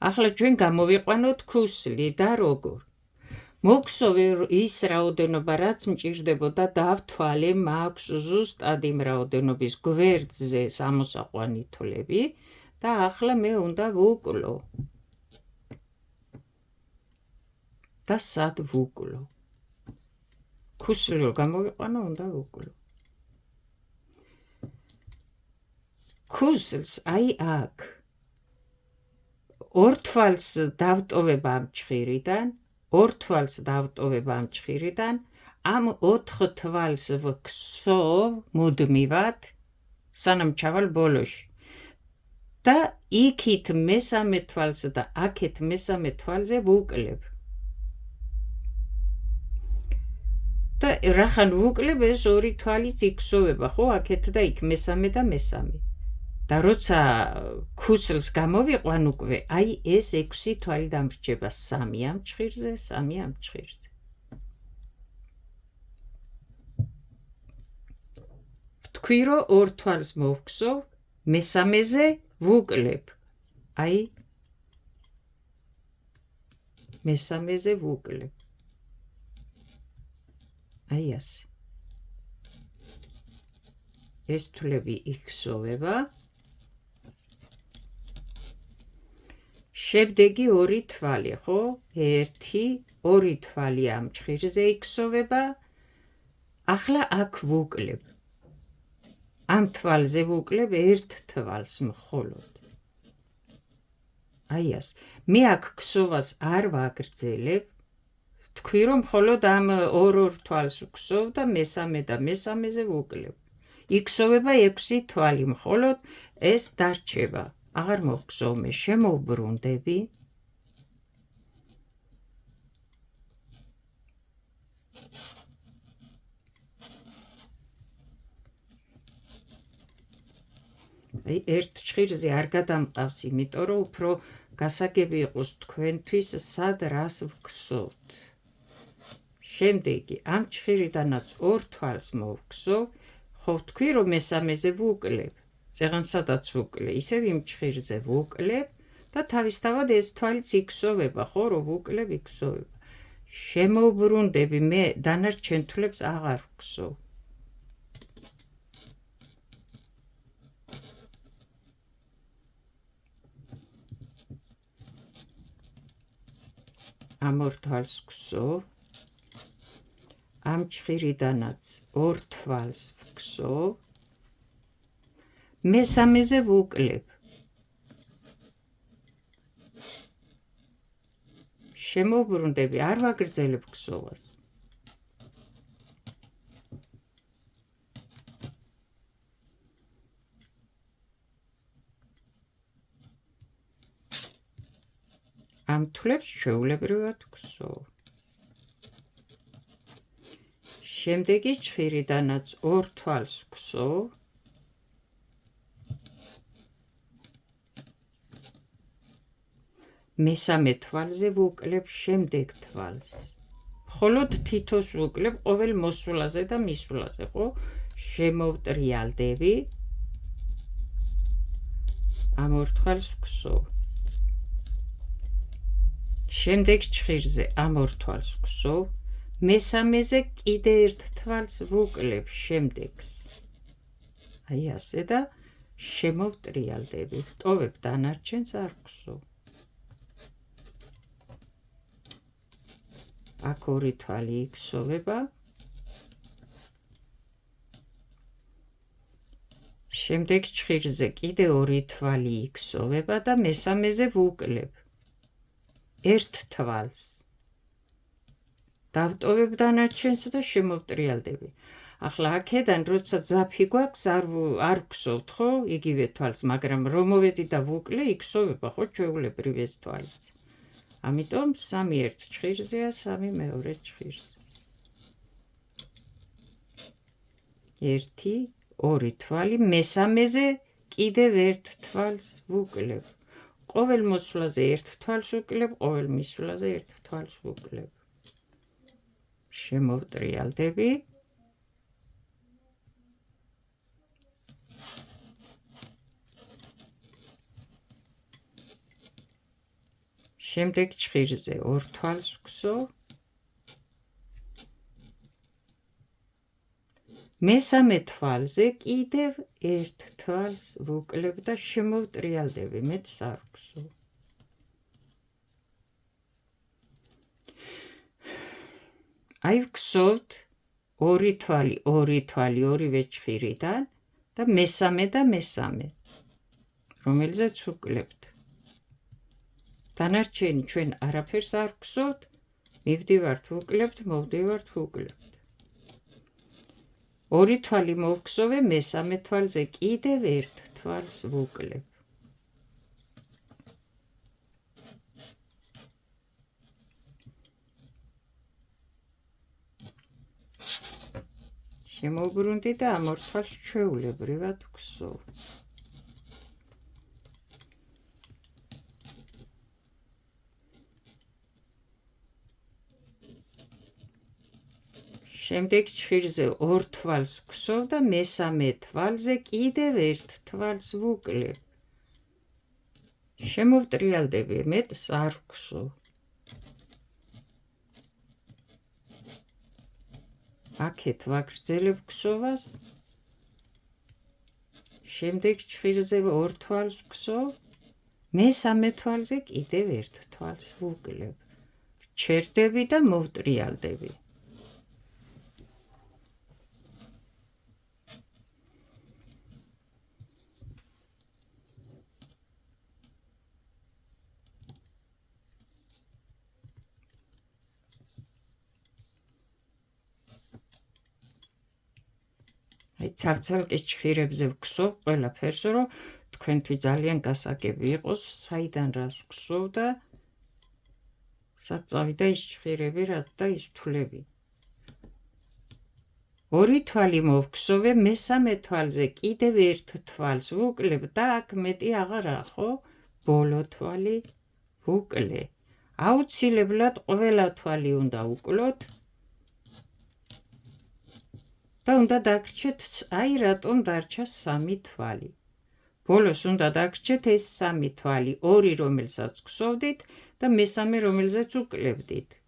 ახლა ჩვენ გამოვიყვანოთ ქუსლი და როგორ მოგსოვე ის რაოდენობა რაც მჭირდებოდა დავთვალე მაქვს ზუსტად იმ რაოდენობის გვერდზე სამოსაყვანი თვლები და ახლა მე უნდა ვუკლო და სად ვუკლო ქუსლი რომ გამოვიყვანო უნდა ვუკლო ქუსლს აი აქ ორ თვალს დავტოვებ ამ ჭხირიდან ორ თვალს დავტოვებ ამ ჭხირიდან ამ 4 თვალს ვქსოვ მუდმივად სანამ ჩავალ ბოლოში და იქით მესამე თვალს და აქეთ მესამე თვალზე ვუკლებ და რახან ვუკლებ ეს ორი თვალიც იქსოვება ხო აქეთ და იქ მესამე და მესამე და როცა ქუსლს გამოვიყვან უკვე აი ეს 6 თვალი დამრჩება 3 ამ ჭხირზე 3 ამ ჭხირზე ვთქვი რომ ორ თვალს მოვქსოვ მესამეზე ვუკლებ აი მესამეზე ვუკლებ აი ასე ეს თვლები იქსოვება შემდეგი ორი თვალი ხო 1 2 თვალი ამ ჭხირზე იქსოვება ახლა აქ ვუკლებ ამ თვალზე ვუკლებ ერთ თვალს მხოლოდ აი ეს მე აქ ქსოვას არ ვაგრძელებ თქვი რომ მხოლოდ ამ ორ თვალს ვქსოვ და მესამე და მესამეზე ვუკლებ იქსოვება 6 თვალი მხოლოდ ეს დარჩება აღარ მოვხსოვ მე შემოვბრუნდები აი ერთ ჭხირზე არ გადამყავს იმიტომ რომ უფრო გასაგები იყოს თქვენთვის სად რას ვხსოვთ შემდეგი ამ ჭხირიდანაც ორ თვალს მოვხსოვ ხო ვთქვი რომ მესამეზე ვუკლებ წეღან სადაც ვუკლე ისევ იმ ჭხირზე ვუკლებ და თავისთავად ეს თვალიც იქსოვება ხო რომ ვუკლებ იქსოვება შემოვბრუნდები მე დანარჩენ თვლებს აღარ ვხსოვ ამ ორ თვალს ვქსოვ, ამ ჭხირიდანაც ორ თვალს ვქსოვ, მესამეზე ვუკლებ. შემოვბრუნდები, არ ვაგრძელებ ქსოვას. ამ თვლებს ჩვეულებრივად ვქსოვ. შემდეგი ჭხირიდანაც ორ თვალს ვქსოვ, მესამე თვალზე ვუკლებ შემდეგ თვალს. მხოლოდ თითოს ვუკლებ ყოველ მოსვლაზე და მისვლაზე, ხო? შემოვტრიალდები. ამ ორ თვალს ვქსოვ. შემდეგ ჭხირზე ამ ორ თვალს ვქსოვ, მესამეზე კიდე ერთ თვალს ვუკლებ შემდეგს. აი ასე და შემოვტრიალდები. ვტოვებ, დანარჩენს არ ვქსოვ. აქ ორი თვალი იქსოვება. შემდეგ ჭხირზე კიდე ორი თვალი იქსოვება და მესამეზე ვუკლებ ერთ თვალს. დავტოვებ დანარჩენს და შემოვტრიალდები. ახლა აქედან როცა ძაფი გვაქვს, არ ვქსოვთ, ხო? იგივე თვალს, მაგრამ რომ მოვედი და ვუკლე, იქსოვება, ხო, ჩვეულებრივ ეს თვალიც. ამიტომ 3 ერთ ჭხირზეა, 3 მეორე ჭხირზე. 1 2 თვალი, მესამეზე კიდევ ერთ თვალს ვუკლებ. ყოველ მოსვლაზე ერთ თვალს ვუკლებ, ყოველ მისვლაზე ერთ თვალს ვუკლებ. შემოვტრიალდები. შემდეგ ჭხირზე ორ თვალს ვქსოვ. მესამე თვალზე კიდევ ერთ თვალს ვუკლებ და შემოვტრიალდები, მეტს არ ვქსოვ. აი ვქსოვთ ორი თვალი, ორივე ჭხირიდან და მესამე, რომელზეც ვუკლებთ. დანარჩენი ჩვენ არაფერს არ ვქსოვთ, მივდივართ ვუკლებთ, მოვდივართ ვუკლებთ. ორი თვალი მოვქსოვე, მესამე თვალზე კიდევ ერთ თვალს ვუკლებ. შემოვბრუნდი და ამ ორ თვალს ჩვეულებრივად ვქსოვ. შემდეგ ჭხირზე ორ თვალს ვქსოვ და მესამე თვალზე კიდევ ერთ თვალს ვუკლებ. შემოვტრიალდები, მეტს არ ვქსოვ. აქეთ ვაგრძელებ ქსოვას. შემდეგ ჭხირზე ორ თვალს ვქსოვ, მესამე თვალზე კიდევ ერთ თვალს ვუკლებ. ვჩერდები და მოვტრიალდები. ცალ-ცალკე ჭხირებზე ვქსოვ ყველაფერს, რომ თქვენთვის ძალიან გასაგები იყოს, საიდან რას ვქსოვ და სად წავიდა ის ჭხირები, რაც და ის თვლები. ორი თვალი მოვქსოვე, მესამე თვალზე კიდევ ერთ თვალს ვუკლებ და აქ მეტი აღარა, ხო? ბოლო თვალი ვუკლე. აუცილებლად ყველა თვალი უნდა უკლოთ. და უნდა დაგრჩეთ, აი რატომ დარჩა 3 თვალი. ბოლოს უნდა დაგრჩეთ ეს 3 თვალი, ორი რომელსაც ვქსოვდით და მესამე რომელზეც უკლებდით.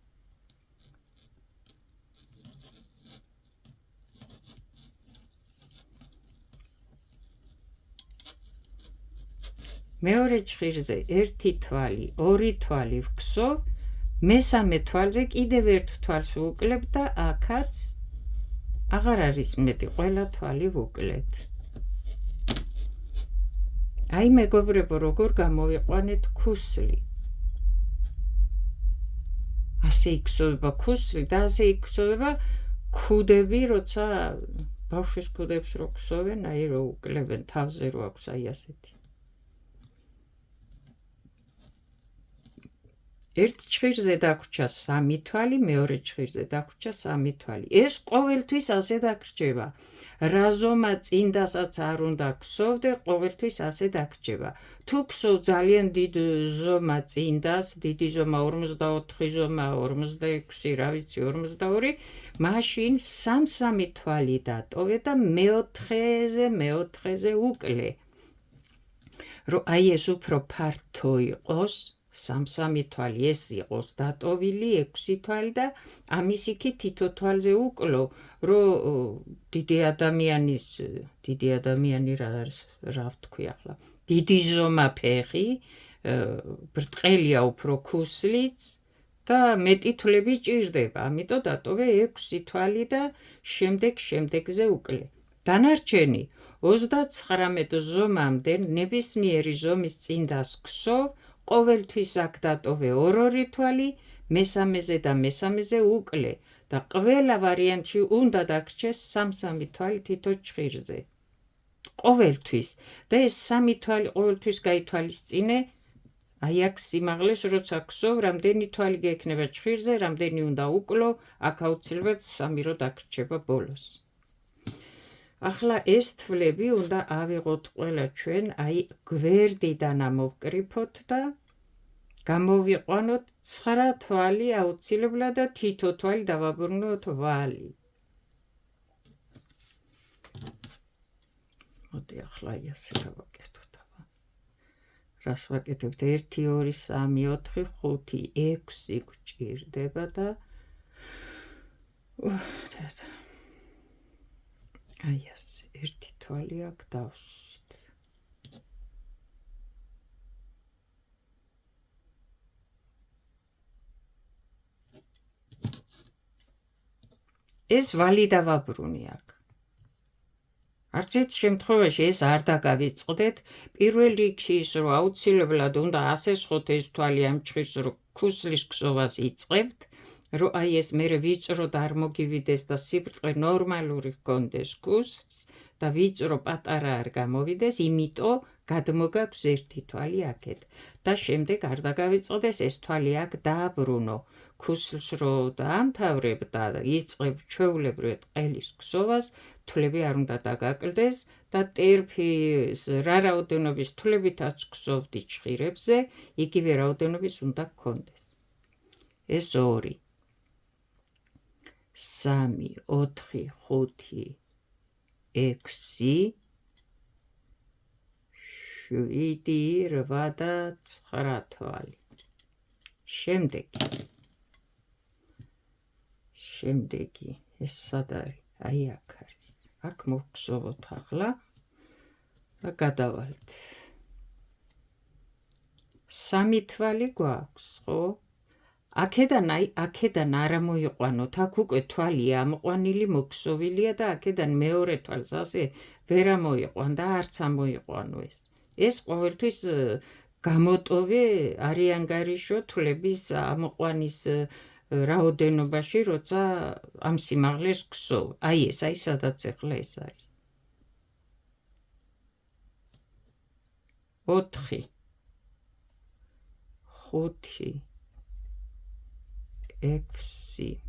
მეორე ჭხირზე ერთი თვალი, ორი თვალი ვქსოვ, მესამე თვალზე კიდევ ერთ თვალს ვუკლებ და აქაც აღარ არის მეტი, ყველა თვალი ვუკლეთ. აი მეგობრებო, როგორ გამოვიყვანეთ ქუსლი. ასე იქსოვება ქუსლი და ასე იქსოვება ქუდები, როცა ბავშვის ქუდებს რო ქსოვენ, აი რო უკლებენ თავზე რო აქვს აი ასეთი. ერთ ჭხირზე დაგვრჩა 3 თვალი, მეორე ჭხირზე დაგვრჩა 3 თვალი. ეს ყოველთვის ასე დაგრჩება. რა ზომა წინდასაც არ უნდა ქსოვდე, ყოველთვის ასე დაგრჩება. თუ ქსოვ ძალიან დიდ ზომა წინდას, დიდი ზომა 44 ზომა, 46, რა ვიცი, 42, მაშინ 3 თვალი დატოვე და მეოთხეზე უკლე. რომ აი ეს უფრო ფართო იყოს, 3 თვალი ეს იყოს დატოვილი, 6 თვალი და ამის იქით თითო თვალზე უკლო, რომ დიდი ადამიანი რა ვთქვი ახლა, დიდი ზომა ფეხი, ბრტყელია უფრო ქუსლიც და მეტი თვლები ჭირდება, ამიტომ დატოვე 6 თვალი და შემდეგზე უკლე. დანარჩენი 39 ზომამდე ნებისმიერი ზომის წინდას ქსოვ, ყოველთვის აქ დატოვე 2 თვალი, მესამეზე და მესამეზე უკლე და ყველა ვარიანტში უნდა დაგრჩეს 3 თვალი თითო ჭხირზე. ყოველთვის და ეს 3 თვალი ყოველთვის გაითვალისწინე, აი აქ სიმაღლეს როცა ქსოვ, რამდენი თვალი გექნება ჭხირზე, რამდენი უნდა უკლო, აქ აუცილებლად 3 რო დაგრჩება ბოლოს. ახლა ეს თვლები უნდა ავიღოთ ყველა ჩვენ, აი გვერდიდან ამოვკრიფოთ და გამოვიყვანოთ 9 თვალი აუცილებლად და თითო თვალი დავაბრუნოთ ვალი. მოდი ახლა ასე დავაკეთოთ. რას ვაკეთებთ? 1, 2, 3, 4, 5, 6 გვჭირდება და აი ასე, 1 თვალი აქ დავსვით. ეს ვალი დავაბრუნე აქ. არც ერთ შემთხვევაში ეს არ დაგავიწყდეთ, პირველ რიგში ის რომ აუცილებლად უნდა ასესხოთ ეს თვალი ამ ჭხირს, რომ ქუსლის ქსოვას იწყებთ, რომ აი ეს მერე ვიწროდ არ მოგივიდეს და სიბრტყე ნორმალური ჰქონდეს ქუსლს და ვიწრო პატარა არ გამოვიდეს, იმიტომ გადმოგაქვს 1 თვალი აქეთ და შემდეგ არ დაგავიწყდეს ეს თვალი აქ დააბრუნო. ქუსლს რო დაამთავრებ და იწყებ ჩვეულებრივ ყელის ქსოვას, თვლები არ უნდა დაგაკლდეს და ტერფის რა რაოდენობის თვლებითაც ქსოვდი ჭხირებზე, იგივე რაოდენობის უნდა გქონდეს. ეს 2 3, 4, 5, 6, 7, 8 და 9 თვალი. შემდეგი ეს სად არის? აი აქ არის. აქ მოვქსოვოთ ახლა და გადავალთ. 3 თვალი გვაქვს, ხო? აქედან არ მოიყვანოთ, აქ უკვე თვალია ამოყვანილი, მოქსოვილია და აქედან მეორე თვალს ასე ვერ ამოიყვან და არც ამოიყვანო ეს. ეს ყოველთვის გამოტოვე არიანგარიშო თვლების ამოყვანის რაოდენობაში, როცა ამ სიმაღლეს ქსოვ. აი ეს, აი სადაც ახლა ეს არის. 4, 5, 6,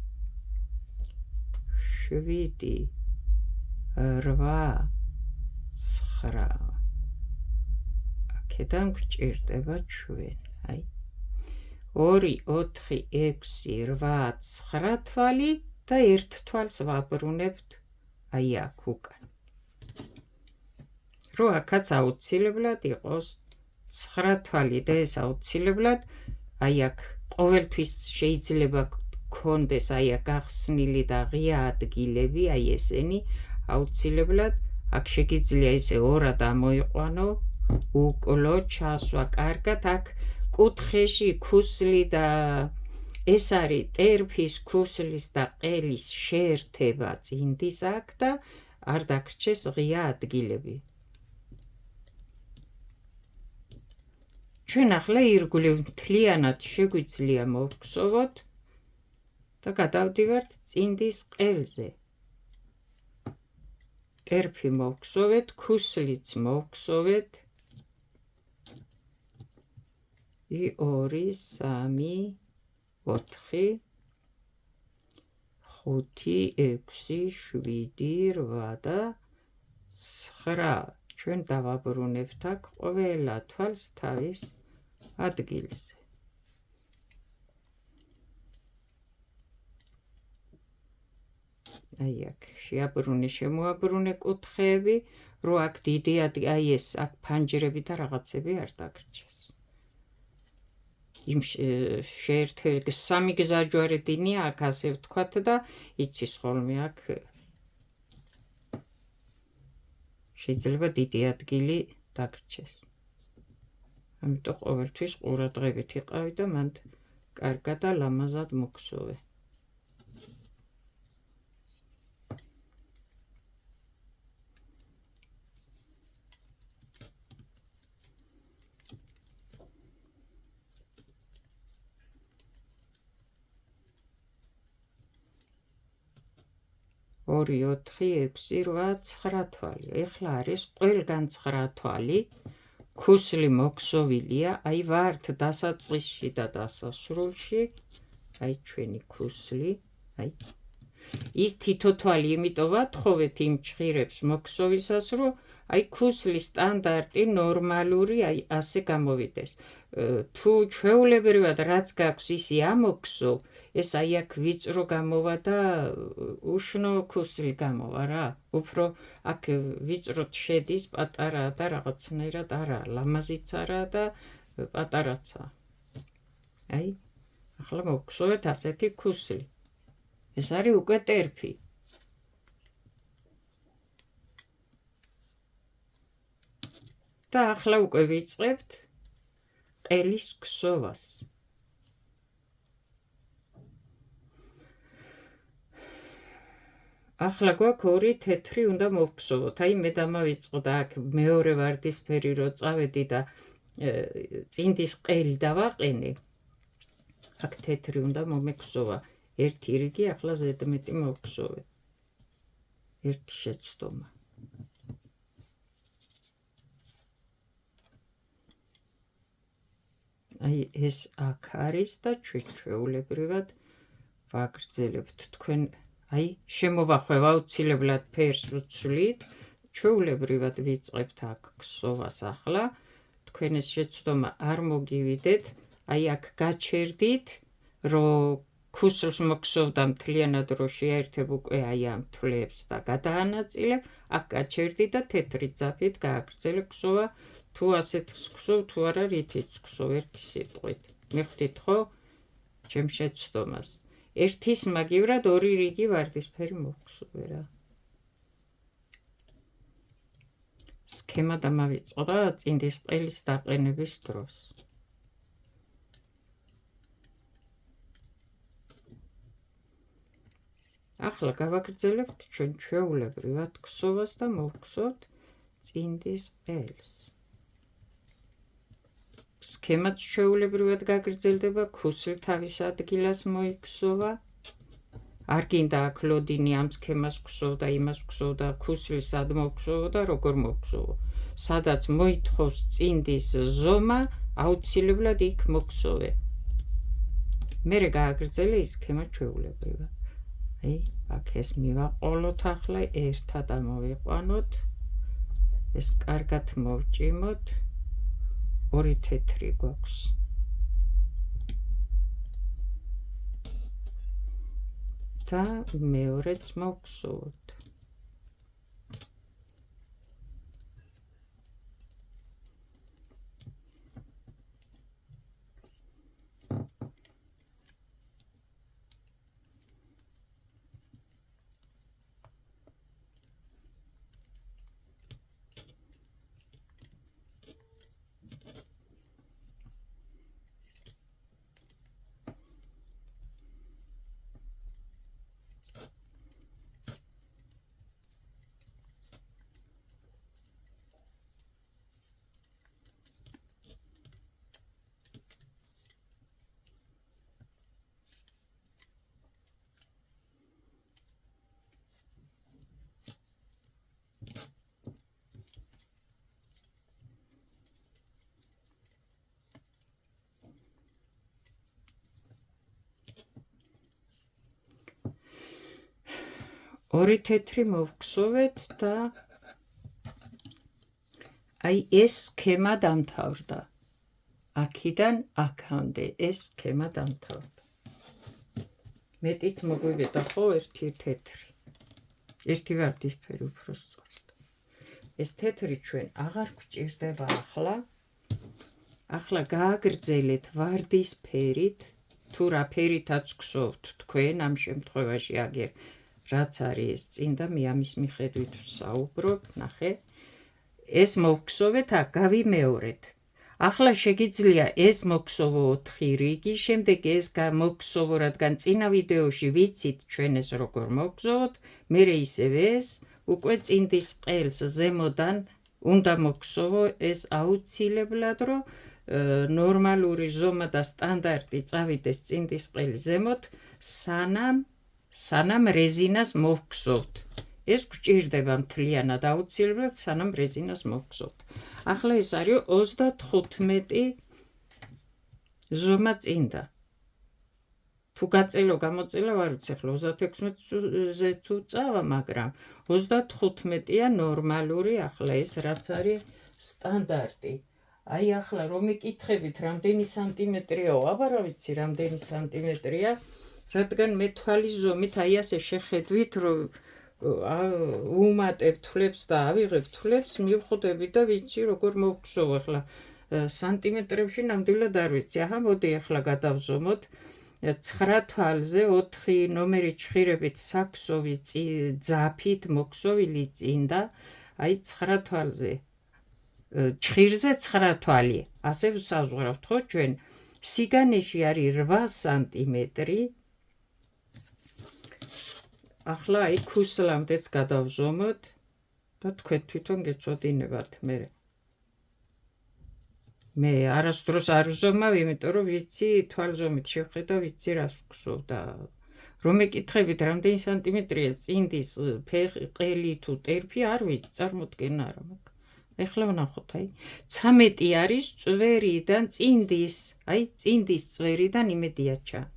7, 8, 9. აქედან გვჭირდება ჩვენ, აი 2, 4, 6, 8, 9 თვალი და 1 თვალს ვაბრუნებთ აი აქ უკან. რომ აქაც აუცილებლად იყოს 9 თვალი და ეს აუცილებლად აი აქ ყოველთვის შეიძლება გქონდეს აი აქ გახსნილი და ღია ადგილები, აი ესენი აუცილებლად აქ შეგიძლია ესე 2-ად ამოიყვანო, უკლო, ჩასვა კარგად, აქ კუთხეში ქუსლი და ეს არის ტერფის, ქუსლის და ყელის შეერთება წინდის აქ და არ დაგრჩეს ღია ადგილები. ჩვენ ახლა ირგვლივ მთლიანად შეგვიძლია მოვგსოვოთ და გადავდივართ წინდის ყელზე. ტერფი მოვგსოვეთ, ქუსლიც მოვგსოვეთ. 2, 3, 4, 5, 6, 7, 8 და 9. ჩვენ დავაბრუნებთ აქ ყველა თვალს თავის ადგილზე. აი აქ შეაბრუნე, შემოაბრუნე კუთხეები, რო აქ დიდი აი ეს აქ ფანჯრები და რაღაცები არ დაგრჩეს. იმ შეერთებული სამი გზაჯვარედინია აქ ასე ვთქვათ და იცის ხოლმე აქ შეიძლება დიდი ადგილი დაგრჩეს. ამიტომ ყოველთვის ყურადღებით იყავი და მან კარგად და ლამაზად მოგსოვე. ორი, 4, 6, 8, 9 თვალი. ეხლა არის ყველგან 9 თვალი. ქუსლი მოგსოვილია, აი ვართ დასაწყისში და დასასრულში. აი ჩვენი ქუსლი, აი. ის თითო თვალი, იმიტომ ვათხოვეთ იმ ჭხირებს მოგსოვისას, რომ აი ქუსლის სტანდარტი ნორმალური აი ასე გამოვიდეს. თუ ჩვეულებრივად რაც გაქვს ისი ამოგსოვ, ეს აი აქ ვიწრო გამოვა და უშნო ქუსლი გამოვა რა. უფრო აქ ვიწროდ შედის, პატარაა და რაღაცნაირად არა, ლამაზიც არა და პატარაცა. აი, ახლა მოგხსოვეთ ასეთი ქუსლი. ეს არის უკვე ტერფი. და ახლა უკვე ვიწყებთ ყელის ქსოვას. ახლა გვაქვს ორი თეთრი უნდა მოვგსოვოთ. აი მე დამავიწყდა აქ მეორე ვარდისფერი რო წავედი და წინდის ყელი დავაყენე. აქ თეთრი უნდა მომეგსოვა. ერთი რიგი ახლა ზედმეტი მოვგსოვე. ერთი შეცდომა. აი ეს აქ არის და ჩვეულებრივად ვაგრძელებთ თქვენ აი შემოვახვევ აუცილებლად ფერს ვცვლით, ჩვეულებრივად ვიწყებთ აქ ქსოვას ახლა, თქვენ ეს შეცდომა არ მოგივიდეთ, აი აქ გაჩერდით, რომ ქუსლს მოგსოვდა მთლიანად რო შეერთებ უკვე აი ამ თვლებს და გადაანაწილებ, აქ გაჩერდი და თეთრი ძაფით გააგრძელებ ქსოვა, თუ ასეთ ქსოვ, თუ არა რითიც ქსოვ ერთი სიტყვით. მიხვდით ხო ჩემ შეცდომას? ერთის მაგივრად ორი რიგი ვარდისფერი მოვხსოვე რა. სქემა დამავიწყდა წინდის ყელის დაყენების დროს. ახლა გავაგრძელებთ ჩვენ ჩვეულებრივად ქსოვას და მოვხსოვთ წინდის ყელს. სქემაც ჩვეულებრივად გაგრძელდება, ქუსლი თავის ადგილას მოიქსოვა. არ გინდა აქ ლოდინი ამ სქემას ქსოვდა, იმას ქსოვდა, ქუსლი სად მოვქსოვო და როგორ მოვქსოვო. სადაც მოითხოვს წინდის ზომა, აუცილებლად იქ მოვქსოვე. მერე გააგრძელე ის სქემა ჩვეულებრივად. აი, აქ ეს მივაყოლოთ ახლა, ერთად ამოვიყვანოთ. ეს კარგად მოვჭიმოთ. ორი თეთრი გვაქვს. და მეორეც მოვხსოვოთ. ორი თეთრი მოვგსოვეთ და აი ეს სქემა დამთავრდა. აქიდან აქამდე ეს სქემა დამთავრდა. მეტიც მოგვივიდა ხო ერთი თეთრი. ერთი ვარდისფერი უფრო სწორად. ეს თეთრი ჩვენ აღარ გვჭირდება ახლა. ახლა გააგრძელეთ ვარდისფერით, თუ რა ფერითაც გსოვთ თქვენ ამ შემთხვევაში აგერ რაც არის ეს წინ და მე ამის მიხედვით ვსაუბრობ, ნახე. ეს მოვგსოვეთ, გავიმეორეთ. ახლა შეგიძლია ეს მოგსოვო 4 რიგი, შემდეგ ეს მოგსოვო, რადგან წინა ვიდეოში ვიცით ჩვენ ეს როგორ მოგზოვოთ, მერე ისევე ეს უკვე წინდის ყელს ზემოდან უნდა მოგსოვო ეს აუცილებლად, რომ ნორმალური ზომა და სტანდარტი წავიდეს წინდის ყელის ზემოთ, სანამ რეზინას მოვგსოვთ. ეს გვჭირდება მთლიანად აუცილებლად, სანამ რეზინას მოვგსოვთ. ახლა ეს არის 35 ზომა წინდა. თუ გაწელო გამოწელა ვარ ვიცი, ახლა 36-ზე თუ წავა, მაგრამ 35-ია ნორმალური, ახლა ეს რაც არის სტანდარტი. აი ახლა რომ მიკითხებით რამდენი სანტიმეტრიაო, აბა რა ვიცი რამდენი სანტიმეტრია, რადგან მე თვალის ზომით აი ასე შეხედვით, რომ უმატებ თვლებს და ავიღებ თვლებს, მივხვდები და ვიცი როგორ მოვგსოვ. ახლა სანტიმეტრებში ნამდვილად არ ვიცი. აჰა, მოდი ახლა გადავზომოთ 9 თვალზე 4 ნომერი ჩხირებით საქსოვი ძაფით მოგსოვილი წინდა, აი 9 თვალზე ჩხირზე 9 თვალი. ასე ვსაზღვრავთ ხო ჩვენ? სიგანეში არის 8 სანტიმეტრი. ახლა აი ქუსლამდეც გადავზომოთ და თქვენ თვითონ გეწოდინებათ მე. მე არასდროს არ ვზომავ, იმიტომ რომ ვიცი თვალზომით შევხედა, ვიცი რას ვგსოვ და რომ მეკითხებით რამდენი სანტიმეტრია წინდის ყელი თუ ტერფი, არ ვიცი, წარმოდგენა არა მაქვს. ეხლა ვნახოთ, აი 13 არის წვერიდან წინდის, აი წინდის წვერიდან იმედია ჩანს.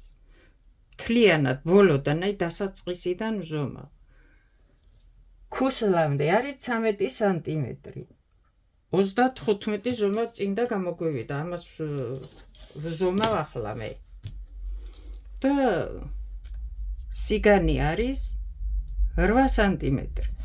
მთლიანად ბოლოდან, აი დასაწყისიდან ვზომავ. ქუსლამდე არის 13 სანტიმეტრი. 35 ზომა წინდა გამოგვივიდა, ამას ვზომავ ახლა მე. და სიგანი არის 8 სანტიმეტრი.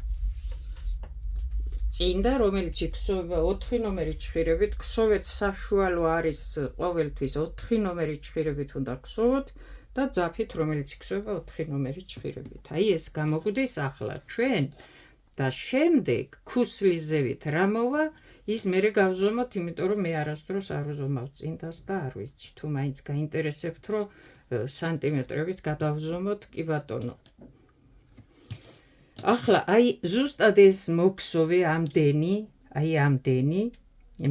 წინდა, რომელიც გსოვება 4 ნომერი ჩხირებით, გსოვეთ საშუალო არის ყოველთვის 4 ნომერი ჩხირებით უნდა გსოვოთ და ძაფით, რომელიც გსოვება 4 ნომერი ჩხირებით. აი ეს გამოგვდის ახლა ჩვენ და შემდეგ ქუსლის ზევით რა მოვა, ის მერე გავზომოთ, იმიტომ რომ მე არასდროს არ ვზომავ წინდას და არ ვიცი. თუ მაინც გაინტერესებთ, რომ სანტიმეტრებით გადავზომოთ, კი ბატონო. ახლა აი ზუსტად ეს მოგსოვე ამდენი, აი ამდენი,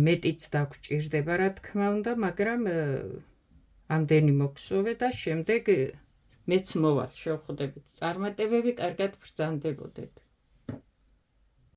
მეტიც დაგჭირდება რა თქმა უნდა, მაგრამ ამდენი მოგსოვე და შემდეგ მეც მოვალ, შევხვდებით წარმატებები, კარგად ბრძანდებოდეთ.